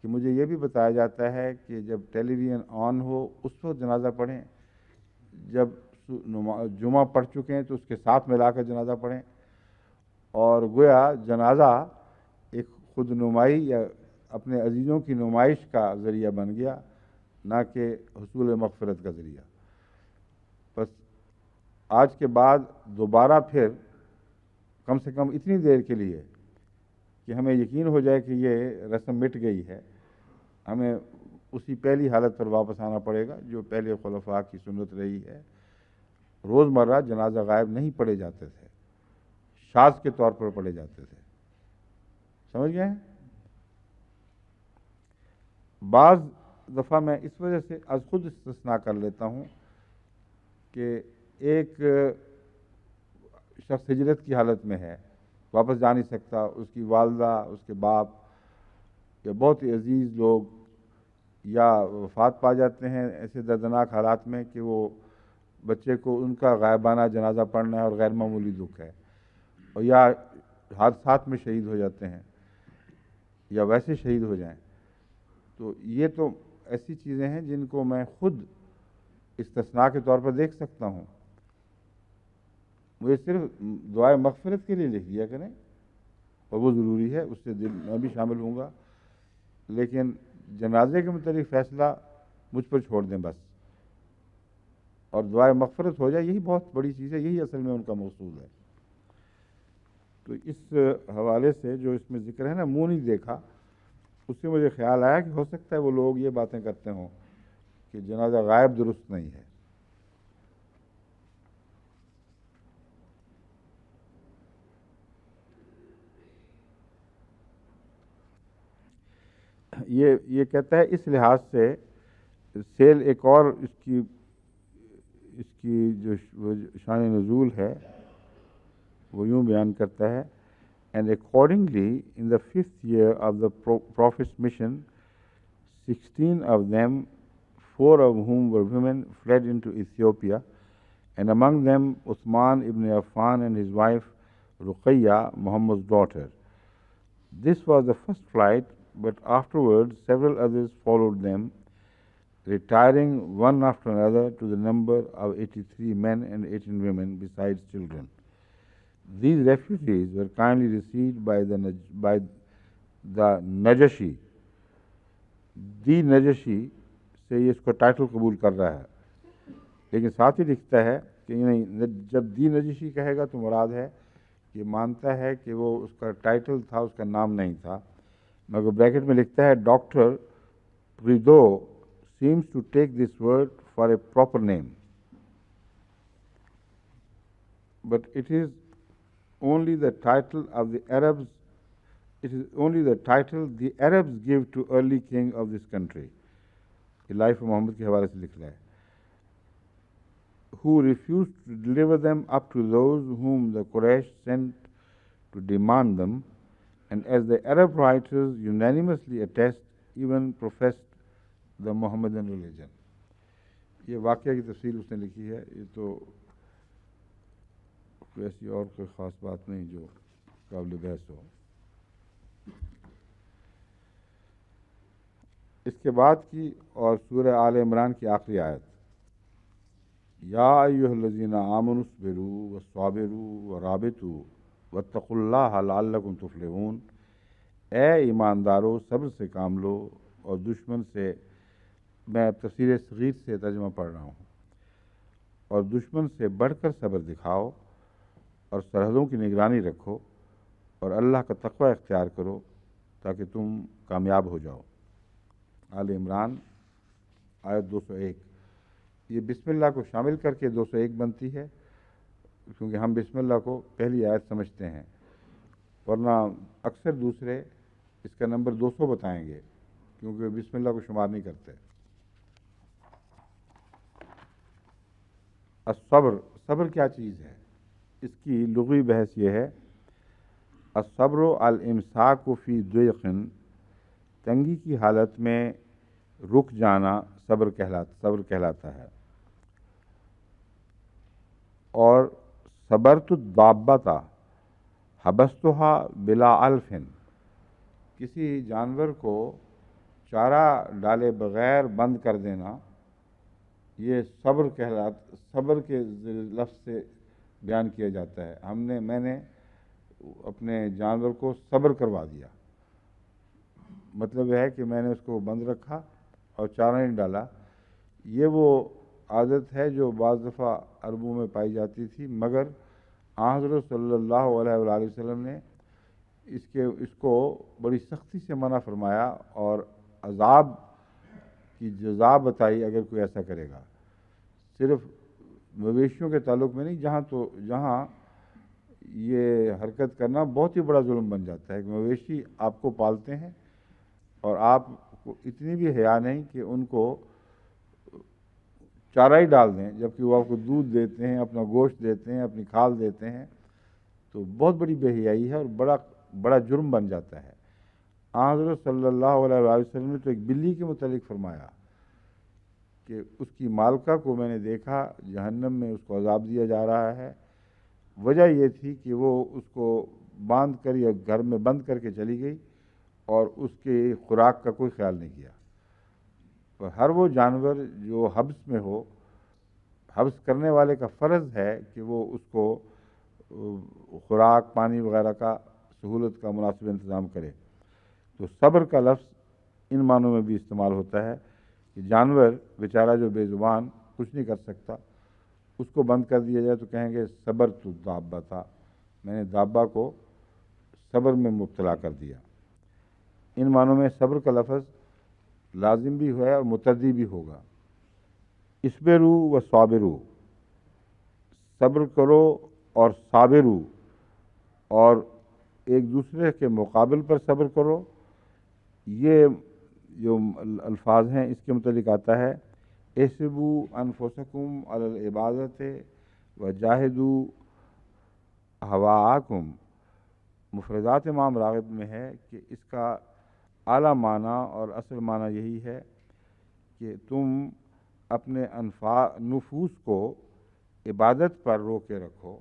کہ مجھے یہ بھی بتایا جاتا ہے کہ جب ٹیلی ویژن آن ہو اس وقت جنازہ پڑھیں، جب جمعہ پڑھ چکے ہیں تو اس کے ساتھ ملا کر جنازہ پڑھیں، اور گویا جنازہ ایک خود نمائی یا اپنے عزیزوں کی نمائش کا ذریعہ بن گیا، نہ کہ حصول مغفرت کا ذریعہ۔ بس آج کے بعد دوبارہ پھر کم سے کم اتنی دیر کے لیے کہ ہمیں یقین ہو جائے کہ یہ رسم مٹ گئی ہے، ہمیں اسی پہلی حالت پر واپس آنا پڑے گا جو پہلے خلفاء کی سنت رہی ہے۔ روزمرہ جنازہ غائب نہیں پڑھے جاتے تھے، شاذ کے طور پر پڑھے جاتے تھے، سمجھ گئے ہیں؟ بعض دفعہ میں اس وجہ سے از خود استثناء کر لیتا ہوں کہ ایک شخص ہجرت کی حالت میں ہے، واپس جا نہیں سکتا، اس کی والدہ، اس کے باپ یا بہت ہی عزیز لوگ یا وفات پا جاتے ہیں ایسے دردناک حالات میں کہ وہ بچے کو ان کا غائبانہ جنازہ پڑھنا ہے اور غیر معمولی دکھ ہے، اور یا حادثات میں شہید ہو جاتے ہیں یا ویسے شہید ہو جائیں، تو یہ تو ایسی چیزیں ہیں جن کو میں خود استثناء کے طور پر دیکھ سکتا ہوں۔ مجھے صرف دعائے مغفرت کے لیے لکھ دیا کریں، اور وہ ضروری ہے، اس سے میں بھی شامل ہوں گا، لیکن جنازے کے متعلق فیصلہ مجھ پر چھوڑ دیں بس، اور دعائے مغفرت ہو جائے، یہی بہت بڑی چیز ہے، یہی اصل میں ان کا مقصود ہے۔ تو اس حوالے سے جو اس میں ذکر ہے نا منہ نہیں دیکھا، اس سے مجھے خیال آیا کہ ہو سکتا ہے وہ لوگ یہ باتیں کرتے ہوں کہ جنازہ غائب درست نہیں ہے۔ یہ کہتا ہے اس لحاظ سے سیل ایک اور اس کی جو شان نزول ہے وہ یوں بیان کرتا ہے، and accordingly in the 5th year of the Prophet's mission 16 of them, 4 of whom were women, fled into Ethiopia, and among them Uthman ibn Affan and his wife Ruqayya, Muhammad's daughter. This was the first flight, but afterwards several others followed them, retiring one after another to the number of 83 men and 18 women besides children. These refugees were kindly received by the Najashi. دی نجشی سے یہ اس کو ٹائٹل قبول کر رہا ہے، لیکن ساتھ ہی لکھتا ہے کہ نہیں، جب دی نجشی کہے گا تو مراد ہے یہ مانتا ہے کہ وہ اس کا ٹائٹل تھا، اس کا نام نہیں تھا، مگر بریکٹ میں لکھتا ہے doctor پریدو seems to take this word for a proper name, but it is only the title of the Arabs. It is only the title the Arabs give to early king of this country. یہ لائف محمد کے حوالے سے لکھ رہا ہے. Who refused to deliver them up to those whom the Quraysh sent to demand them, and as the Arab writers unanimously attest, even professed the Mohammedan religion. یہ واقعہ کی تفصیل اس نے لکھی ہے. یہ تو کوئی ایسی اور کوئی خاص بات نہیں جو قابل بحث ہو. اس کے بعد کی اور سورہ آل عمران کی آخری آیت، یا ایھا الذین آمنوا اصبروا وصابروا ورابطوا واتقوا اللہ لعلکم تفلحون. اے ایماندارو، صبر سے کام لو اور دشمن سے، میں تفسیر صغیر سے ترجمہ پڑھ رہا ہوں، اور دشمن سے بڑھ کر صبر دکھاؤ اور سرحدوں کی نگرانی رکھو اور اللہ کا تقوی اختیار کرو تاکہ تم کامیاب ہو جاؤ. آل عمران آیت 201. یہ بسم اللہ کو شامل کر کے 201 بنتی ہے، کیونکہ ہم بسم اللہ کو پہلی آیت سمجھتے ہیں، ورنہ اکثر دوسرے اس کا نمبر 200 بتائیں گے کیونکہ بسم اللہ کو شمار نہیں کرتے. الصبر، صبر کیا چیز ہے؟ اس کی لغوی بحث یہ ہے، الصبر الامساک فی ضیق، تنگی کی حالت میں رک جانا صبر کہلاتا ہے. اور صبرت الدابۃ حبستها بلا علف، کسی جانور کو چارہ ڈالے بغیر بند کر دینا، یہ صبر کے لفظ سے بیان کیا جاتا ہے. میں نے اپنے جانور کو صبر کروا دیا، مطلب ہے کہ میں نے اس کو بند رکھا اور چارہ نہیں ڈالا. یہ وہ عادت ہے جو بعض دفعہ عربوں میں پائی جاتی تھی، مگر حضرت صلی اللہ علیہ وآلہ وسلم نے اس کو بڑی سختی سے منع فرمایا اور عذاب کی جزا بتائی اگر کوئی ایسا کرے گا. صرف مویشیوں کے تعلق میں نہیں، جہاں یہ حرکت کرنا بہت ہی بڑا ظلم بن جاتا ہے کہ مویشی آپ کو پالتے ہیں اور آپ کو اتنی بھی حیا نہیں کہ ان کو چارہ ہی ڈال دیں، جبکہ وہ آپ کو دودھ دیتے ہیں، اپنا گوشت دیتے ہیں، اپنی کھال دیتے ہیں. تو بہت بڑی بے حیائی ہے اور بڑا جرم بن جاتا ہے. حضرت صلی اللہ علیہ وآلہ وسلم نے تو ایک بلی کے متعلق فرمایا کہ اس کی مالکہ کو میں نے دیکھا جہنم میں اس کو عذاب دیا جا رہا ہے. وجہ یہ تھی کہ وہ اس کو باندھ کر یا گھر میں بند کر کے چلی گئی اور اس کے خوراک کا کوئی خیال نہیں کیا. ہر وہ جانور جو حبس میں ہو، حبس کرنے والے کا فرض ہے کہ وہ اس کو خوراک پانی وغیرہ کا سہولت کا مناسب انتظام کرے. تو صبر کا لفظ ان معنوں میں بھی استعمال ہوتا ہے کہ جانور بیچارہ جو بے زبان کچھ نہیں کر سکتا، اس کو بند کر دیا جائے تو کہیں گے صبرت الدابۃ، میں نے دابہ کو صبر میں مبتلا کر دیا. ان معنوں میں صبر کا لفظ لازم بھی ہے اور متعدی بھی ہوگا. اصبروا و صابروا، صبر کرو اور صابروا، اور ایک دوسرے کے مقابل پر صبر کرو. یہ جو الفاظ ہیں اس کے متعلق آتا ہے احسبوا انفسکم علی العبادۃ وجاہدوا اہواءکم. مفردات امام راغب میں ہے کہ اس کا اعلیٰ معنی اور اصل معنی یہی ہے کہ تم اپنے نفوس کو عبادت پر رو کے رکھو،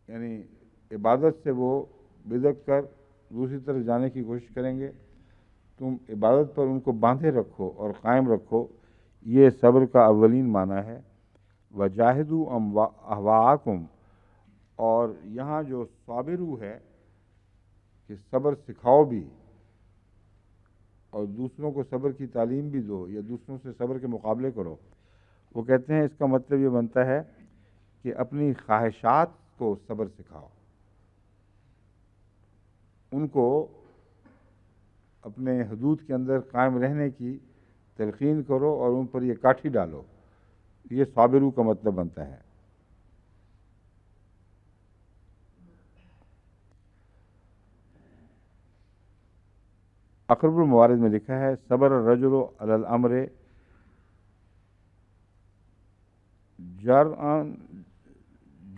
یعنی عبادت سے وہ بدک کر دوسری طرف جانے کی کوشش کریں گے، تم عبادت پر ان کو باندھے رکھو اور قائم رکھو. یہ صبر کا اولین معنی ہے. وجاہدوا اہواءکم، اور یہاں جو صابرو ہے کہ صبر سکھاؤ بھی اور دوسروں کو صبر کی تعلیم بھی دو یا دوسروں سے صبر کے مقابلے کرو. وہ کہتے ہیں اس کا مطلب یہ بنتا ہے کہ اپنی خواہشات کو صبر سکھاؤ، ان کو اپنے حدود کے اندر قائم رہنے کی تلقین کرو اور ان پر یہ کاٹھی ڈالو، یہ صابرو کا مطلب بنتا ہے۔ اقرب الموارد میں لکھا ہے صبر الرجل علی الامر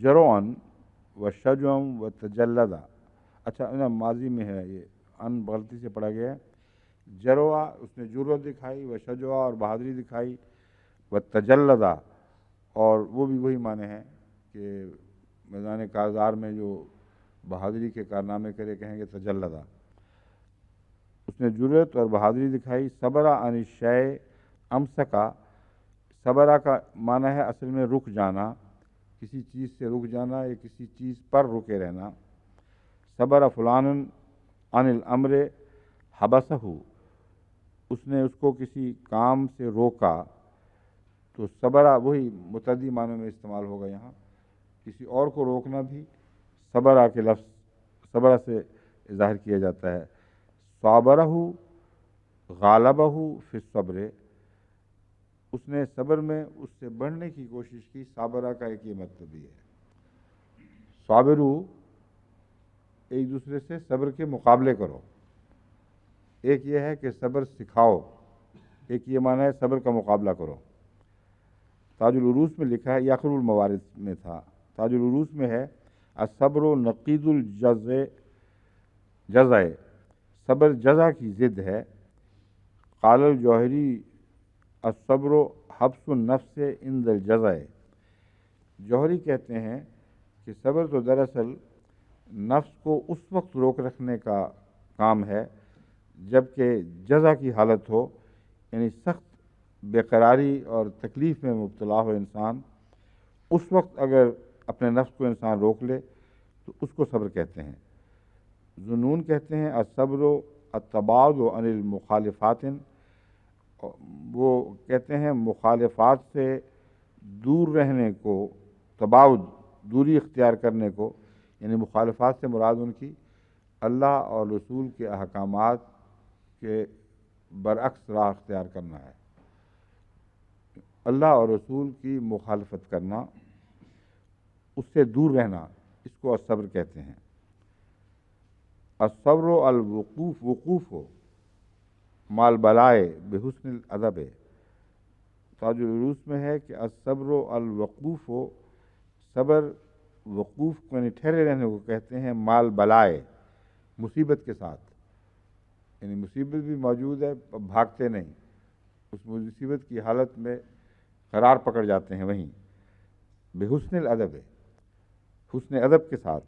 جرعن و شجعن و تجلدا۔ اچھا ماضی میں ہے، یہ ان غلطی سے پڑھا گیا ہے۔ جروا اس نے جرت دکھائی، و شجوا اور بہادری دکھائی، و تجلدا اور وہ بھی وہی معنی ہے کہ میدان کارزار میں جو بہادری کے کارنامے کرے کہیں گے تجلدا۔ اس نے جرت اور بہادری دکھائی۔ صبرا عن الشیء امسکا، صبرا کا معنی ہے اصل میں رک جانا، کسی چیز سے رک جانا یا کسی چیز پر رکے رہنا۔ صبر فلان عن الامر حبسہ، اس نے اس کو کسی کام سے روکا، تو صبرا وہی متعدی معنوں میں استعمال ہوگا یہاں، کسی اور کو روکنا بھی صبرا کے لفظ صبرا سے ظاہر کیا جاتا ہے۔ صابرہ غالبہ فی الصبر، اس نے صبر میں اس سے بڑھنے کی کوشش کی، صابرہ کا ایک یہ مطلب بھی ہے۔ صابرو ایک دوسرے سے صبر کے مقابلے کرو، ایک یہ ہے کہ صبر سکھاؤ، ایک یہ معنی ہے صبر کا مقابلہ کرو۔ تاج العروس میں لکھا ہے، یاقر الموارد میں تھا، تاج العروس میں ہے الصبر نقید الجزع، صبر جزع کی ضد ہے۔ قال الجوہری الصبر حبس النفس عند الجزع، جوہری کہتے ہیں کہ صبر تو دراصل نفس کو اس وقت روک رکھنے کا کام ہے جبکہ جزع کی حالت ہو، یعنی سخت بے قراری اور تکلیف میں مبتلا ہو انسان، اس وقت اگر اپنے نفس کو انسان روک لے تو اس کو صبر کہتے ہیں۔ ذنون کہتے ہیں الصبر التباعد عن المخالفات، وہ کہتے ہیں مخالفات سے دور رہنے کو، تباعد دوری اختیار کرنے کو، یعنی مخالفات سے مراد ان کی اللہ اور رسول کے احکامات کے برعکس راہ اختیار کرنا ہے، اللہ اور رسول کی مخالفت کرنا، اس سے دور رہنا، اس کو الصبر کہتے ہیں۔ الصبر الوقوف، وقوف ہو مال بلائے بحسن الادب، تاج العروس میں ہے کہ الصبر الوقوف ہو، صبر وقوف کو یعنی ٹھہرے رہنے کو کہتے ہیں، مال بلائے مصیبت کے ساتھ، یعنی مصیبت بھی موجود ہے، بھاگتے نہیں، اس مصیبت کی حالت میں قرار پکڑ جاتے ہیں وہیں۔ بحسن الادب، حسن ادب کے ساتھ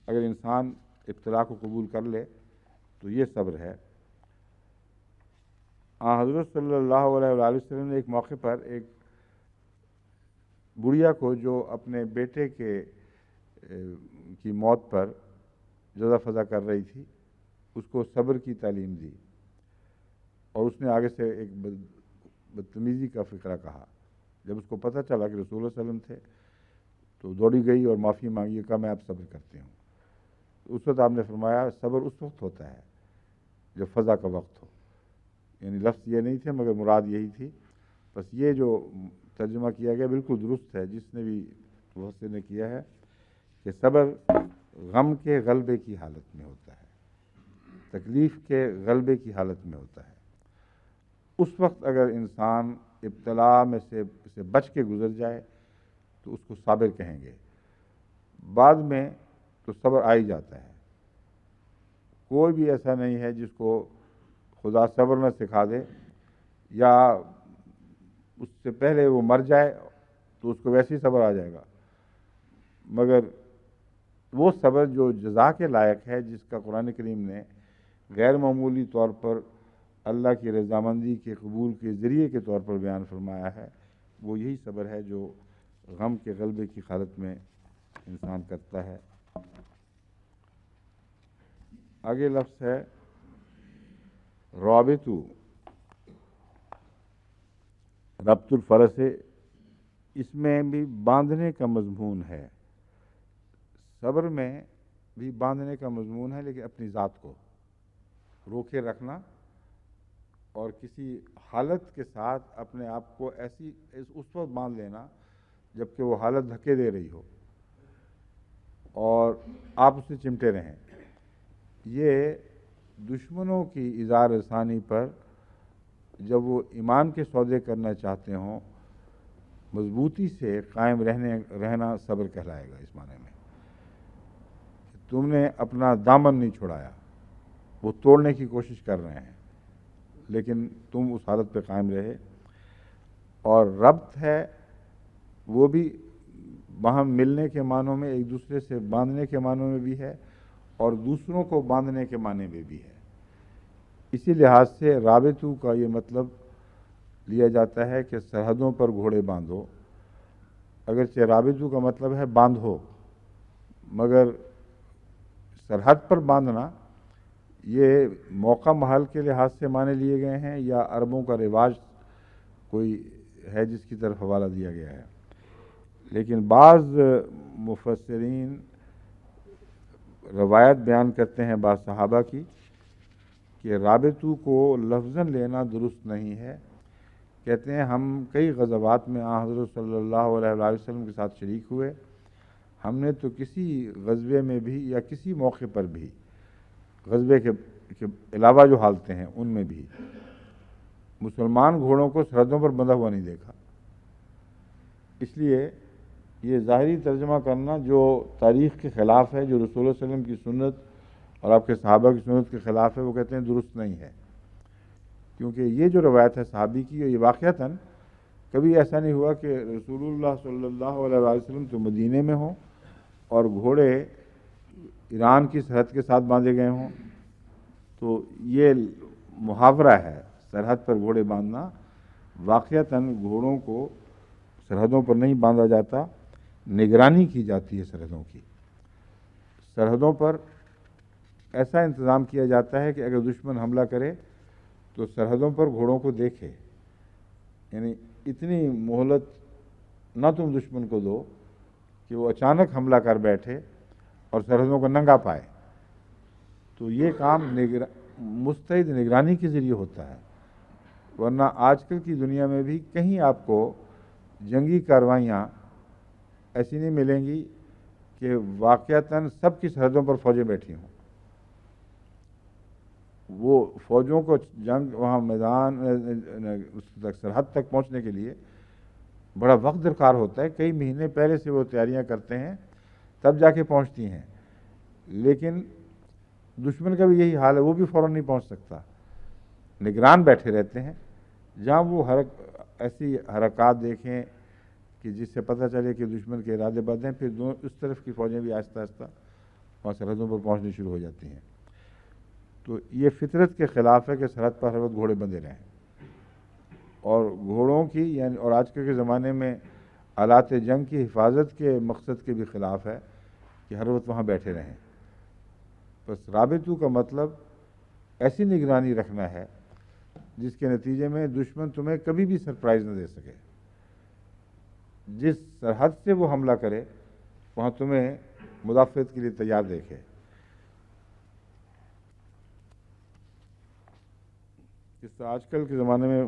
اگر انسان ابتلا کو قبول کر لے تو یہ صبر ہے۔ حضرت صلی اللہ علیہ وآلہ وسلم نے ایک موقع پر ایک بڑھیا کو جو اپنے بیٹے کی موت پر جزا فضا کر رہی تھی، اس کو صبر کی تعلیم دی، اور اس نے آگے سے ایک بدتمیزی کا فقرہ کہا۔ جب اس کو پتہ چلا کہ رسول اللہ صلی اللہ علیہ وسلم تھے تو دوڑی گئی اور معافی مانگی، کہا میں اب صبر کرتی ہوں۔ اس وقت آپ نے فرمایا صبر اس وقت ہوتا ہے جب فضا کا وقت ہو، یعنی لفظ یہ نہیں تھے مگر مراد یہی تھی۔ بس یہ جو ترجمہ کیا گیا بالکل درست ہے، جس نے بھی مفسر نے کیا ہے کہ صبر غم کے غلبے کی حالت میں ہوتا ہے، تکلیف کے غلبے کی حالت میں ہوتا ہے۔ اس وقت اگر انسان ابتلا میں سے بچ کے گزر جائے تو اس کو صابر کہیں گے، بعد میں تو صبر آ ہی جاتا ہے۔ کوئی بھی ایسا نہیں ہے جس کو خدا صبر نہ سکھا دے، یا اس سے پہلے وہ مر جائے تو اس کو ویسے ہی صبر آ جائے گا، مگر وہ صبر جو جزا کے لائق ہے، جس کا قرآن کریم نے غیر معمولی طور پر اللہ کی رضامندی کے قبول کے ذریعے کے طور پر بیان فرمایا ہے، وہ یہی صبر ہے جو غم کے غلبے کی حالت میں انسان کرتا ہے۔ آگے لفظ ہے رابطو، ربط الفرس، اس میں بھی باندھنے کا مضمون ہے صبر میں بھی باندھنے کا مضمون ہے، لیکن اپنی ذات کو روکے رکھنا اور کسی حالت کے ساتھ اپنے آپ کو اس وقت باندھ لینا جبکہ وہ حالت دھکے دے رہی ہو اور آپ اس سے چمٹے رہیں۔ یہ دشمنوں کی اظہار ثانی پر جب وہ ایمان کے سودے کرنا چاہتے ہوں مضبوطی سے قائم رہنا صبر کہلائے گا، اس معنی میں تم نے اپنا دامن نہیں چھڑایا، وہ توڑنے کی کوشش کر رہے ہیں لیکن تم اس حالت پہ قائم رہے۔ اور ربط ہے وہ بھی باہم ملنے کے معنوں میں، ایک دوسرے سے باندھنے کے معنوں میں بھی ہے اور دوسروں کو باندھنے کے معنی میں بھی ہے۔ اسی لحاظ سے رابطو کا یہ مطلب لیا جاتا ہے کہ سرحدوں پر گھوڑے باندھو، اگرچہ رابطو کا مطلب ہے باندھو، مگر سرحد پر باندھنا یہ موقع محل کے لحاظ سے معنی لیے گئے ہیں یا عربوں کا رواج کوئی ہے جس کی طرف حوالہ دیا گیا ہے۔ لیکن بعض مفسرین روایت بیان کرتے ہیں بعض صحابہ کی کہ رابطو کو لفظاً لینا درست نہیں ہے۔ کہتے ہیں ہم کئی غزوات میں حضرت صلی اللہ علیہ وسلم کے ساتھ شریک ہوئے، ہم نے تو کسی غزوے میں بھی یا کسی موقع پر بھی غزوے کے علاوہ جو حالتیں ہیں ان میں بھی مسلمان گھوڑوں کو سرحدوں پر بندھا ہوا نہیں دیکھا۔ اس لیے یہ ظاہری ترجمہ کرنا جو تاریخ کے خلاف ہے، جو رسول اللہ علیہ وسلم کی سنت اور آپ کے صحابہ کی سنت کے خلاف ہے، وہ کہتے ہیں درست نہیں ہے، کیونکہ یہ جو روایت ہے صحابی کی یہ واقعتاً کبھی ایسا نہیں ہوا کہ رسول اللہ صلی اللہ علیہ وسلم تو مدینے میں ہوں اور گھوڑے ایران کی سرحد کے ساتھ باندھے گئے ہوں۔ تو یہ محاورہ ہے سرحد پر گھوڑے باندھنا، واقعتاً گھوڑوں کو سرحدوں پر نہیں باندھا جاتا، نگرانی کی جاتی ہے سرحدوں کی۔ سرحدوں پر ایسا انتظام کیا جاتا ہے کہ اگر دشمن حملہ کرے تو سرحدوں پر گھوڑوں کو دیکھے، یعنی اتنی مہلت نہ تم دشمن کو دو کہ وہ اچانک حملہ کر بیٹھے اور سرحدوں کو ننگا پائے۔ تو یہ کام مستعد نگرانی کے ذریعے ہوتا ہے، ورنہ آج کل کی دنیا میں بھی کہیں آپ کو جنگی کارروائیاں ایسی نہیں ملیں گی کہ واقعتاً سب کی سرحدوں پر فوجیں بیٹھی ہوں۔ وہ فوجوں کو جنگ وہاں میدان سرحد تک پہنچنے کے لیے بڑا وقت درکار ہوتا ہے، کئی مہینے پہلے سے وہ تیاریاں کرتے ہیں تب جا کے پہنچتی ہیں، لیکن دشمن کا بھی یہی حال ہے، وہ بھی فوراً نہیں پہنچ سکتا، نگران بیٹھے رہتے ہیں۔ جہاں وہ ایسی حرکات دیکھیں کہ جس سے پتہ چلے کہ دشمن کے ارادے بد ہیں، پھر اس طرف کی فوجیں بھی آہستہ آہستہ وہاں سرحدوں پر پہنچنی شروع ہو جاتی ہیں۔ تو یہ فطرت کے خلاف ہے کہ سرحد پر ہر وقت گھوڑے بندھے رہیں، اور گھوڑوں کی یعنی اور آج کل کے زمانے میں آلات جنگ کی حفاظت کے مقصد کے بھی خلاف ہے کہ ہر وقت وہاں بیٹھے رہیں۔ بس رابطو کا مطلب ایسی نگرانی رکھنا ہے جس کے نتیجے میں دشمن تمہیں کبھی بھی سرپرائز نہ دے سکے، جس سرحد سے وہ حملہ کرے وہاں تمہیں مدافعت کے لیے تیار دیکھے۔ اس طرح آج کل کے زمانے میں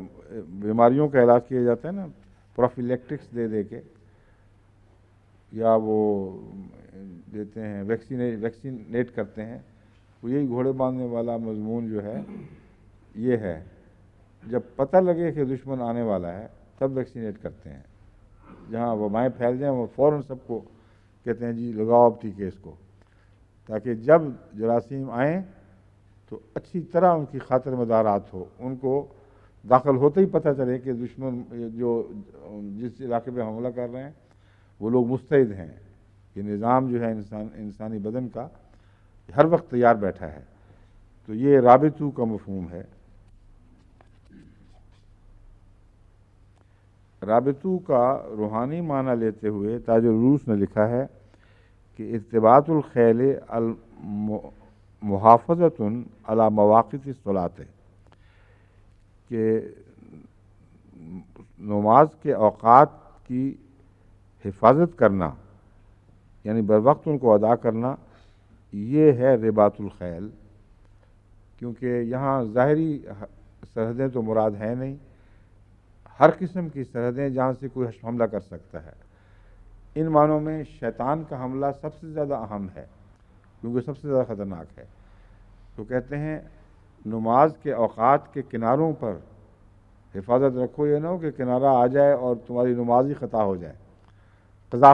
بیماریوں کا علاج کیا جاتا ہے نا، پروفیلیکٹکس دے دے کے، یا وہ دیتے ہیں ویکسینیٹ کرتے ہیں، وہ یہی گھوڑے باندھنے والا مضمون جو ہے یہ ہے، جب پتہ لگے کہ دشمن آنے والا ہے تب ویکسینیٹ کرتے ہیں، جہاں وبائیں پھیل جائیں وہ فوراً سب کو کہتے ہیں جی لگاؤ اب ٹیکے اس کو، تاکہ جب جراثیم آئیں تو اچھی طرح ان کی خاطر مدارات ہو، ان کو داخل ہوتے ہی پتہ چلے کہ دشمن جس علاقے پہ حملہ کر رہے ہیں وہ لوگ مستعد ہیں۔ یہ نظام جو ہے انسانی بدن کا ہر وقت تیار بیٹھا ہے۔ تو یہ رابطو کا مفہوم ہے۔ رابطو کا روحانی معنی لیتے ہوئے تاج العروس نے لکھا ہے کہ ارتباط الخیل محافظۃ علی مواقف الصلاۃ، کہ نماز کے اوقات کی حفاظت کرنا یعنی بر وقت ان کو ادا کرنا، یہ ہے رباط الخیل، کیونکہ یہاں ظاہری سرحدیں تو مراد ہیں نہیں، ہر قسم کی سرحدیں جہاں سے کوئی حملہ کر سکتا ہے۔ ان معنوں میں شیطان کا حملہ سب سے زیادہ اہم ہے، کیونکہ سب سے زیادہ خطرناک ہے۔ تو کہتے ہیں نماز کے اوقات کے کناروں پر حفاظت رکھو، یہ نہ ہو کہ کنارہ آ جائے اور تمہاری نماز ہی قضا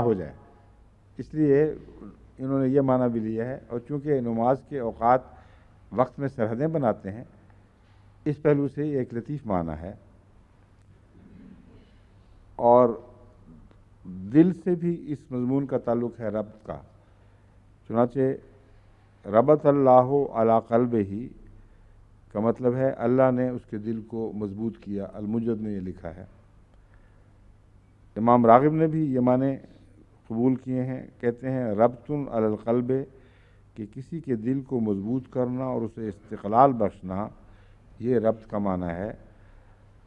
ہو جائے۔ اس لیے انہوں نے یہ معنی بھی لیا ہے، اور چونکہ نماز کے اوقات وقت میں سرحدیں بناتے ہیں، اس پہلو سے یہ ایک لطیف معنی ہے۔ اور دل سے بھی اس مضمون کا تعلق ہے ربط کا، چنانچہ ربط اللہ علی قلبہ کا مطلب ہے اللہ نے اس کے دل کو مضبوط کیا۔ المجد نے یہ لکھا ہے۔ امام راغب نے بھی یہ معنی قبول کیے ہیں، کہتے ہیں ربط علی القلب، کہ کسی کے دل کو مضبوط کرنا اور اسے استقلال بخشنا، یہ ربط کا معنی ہے۔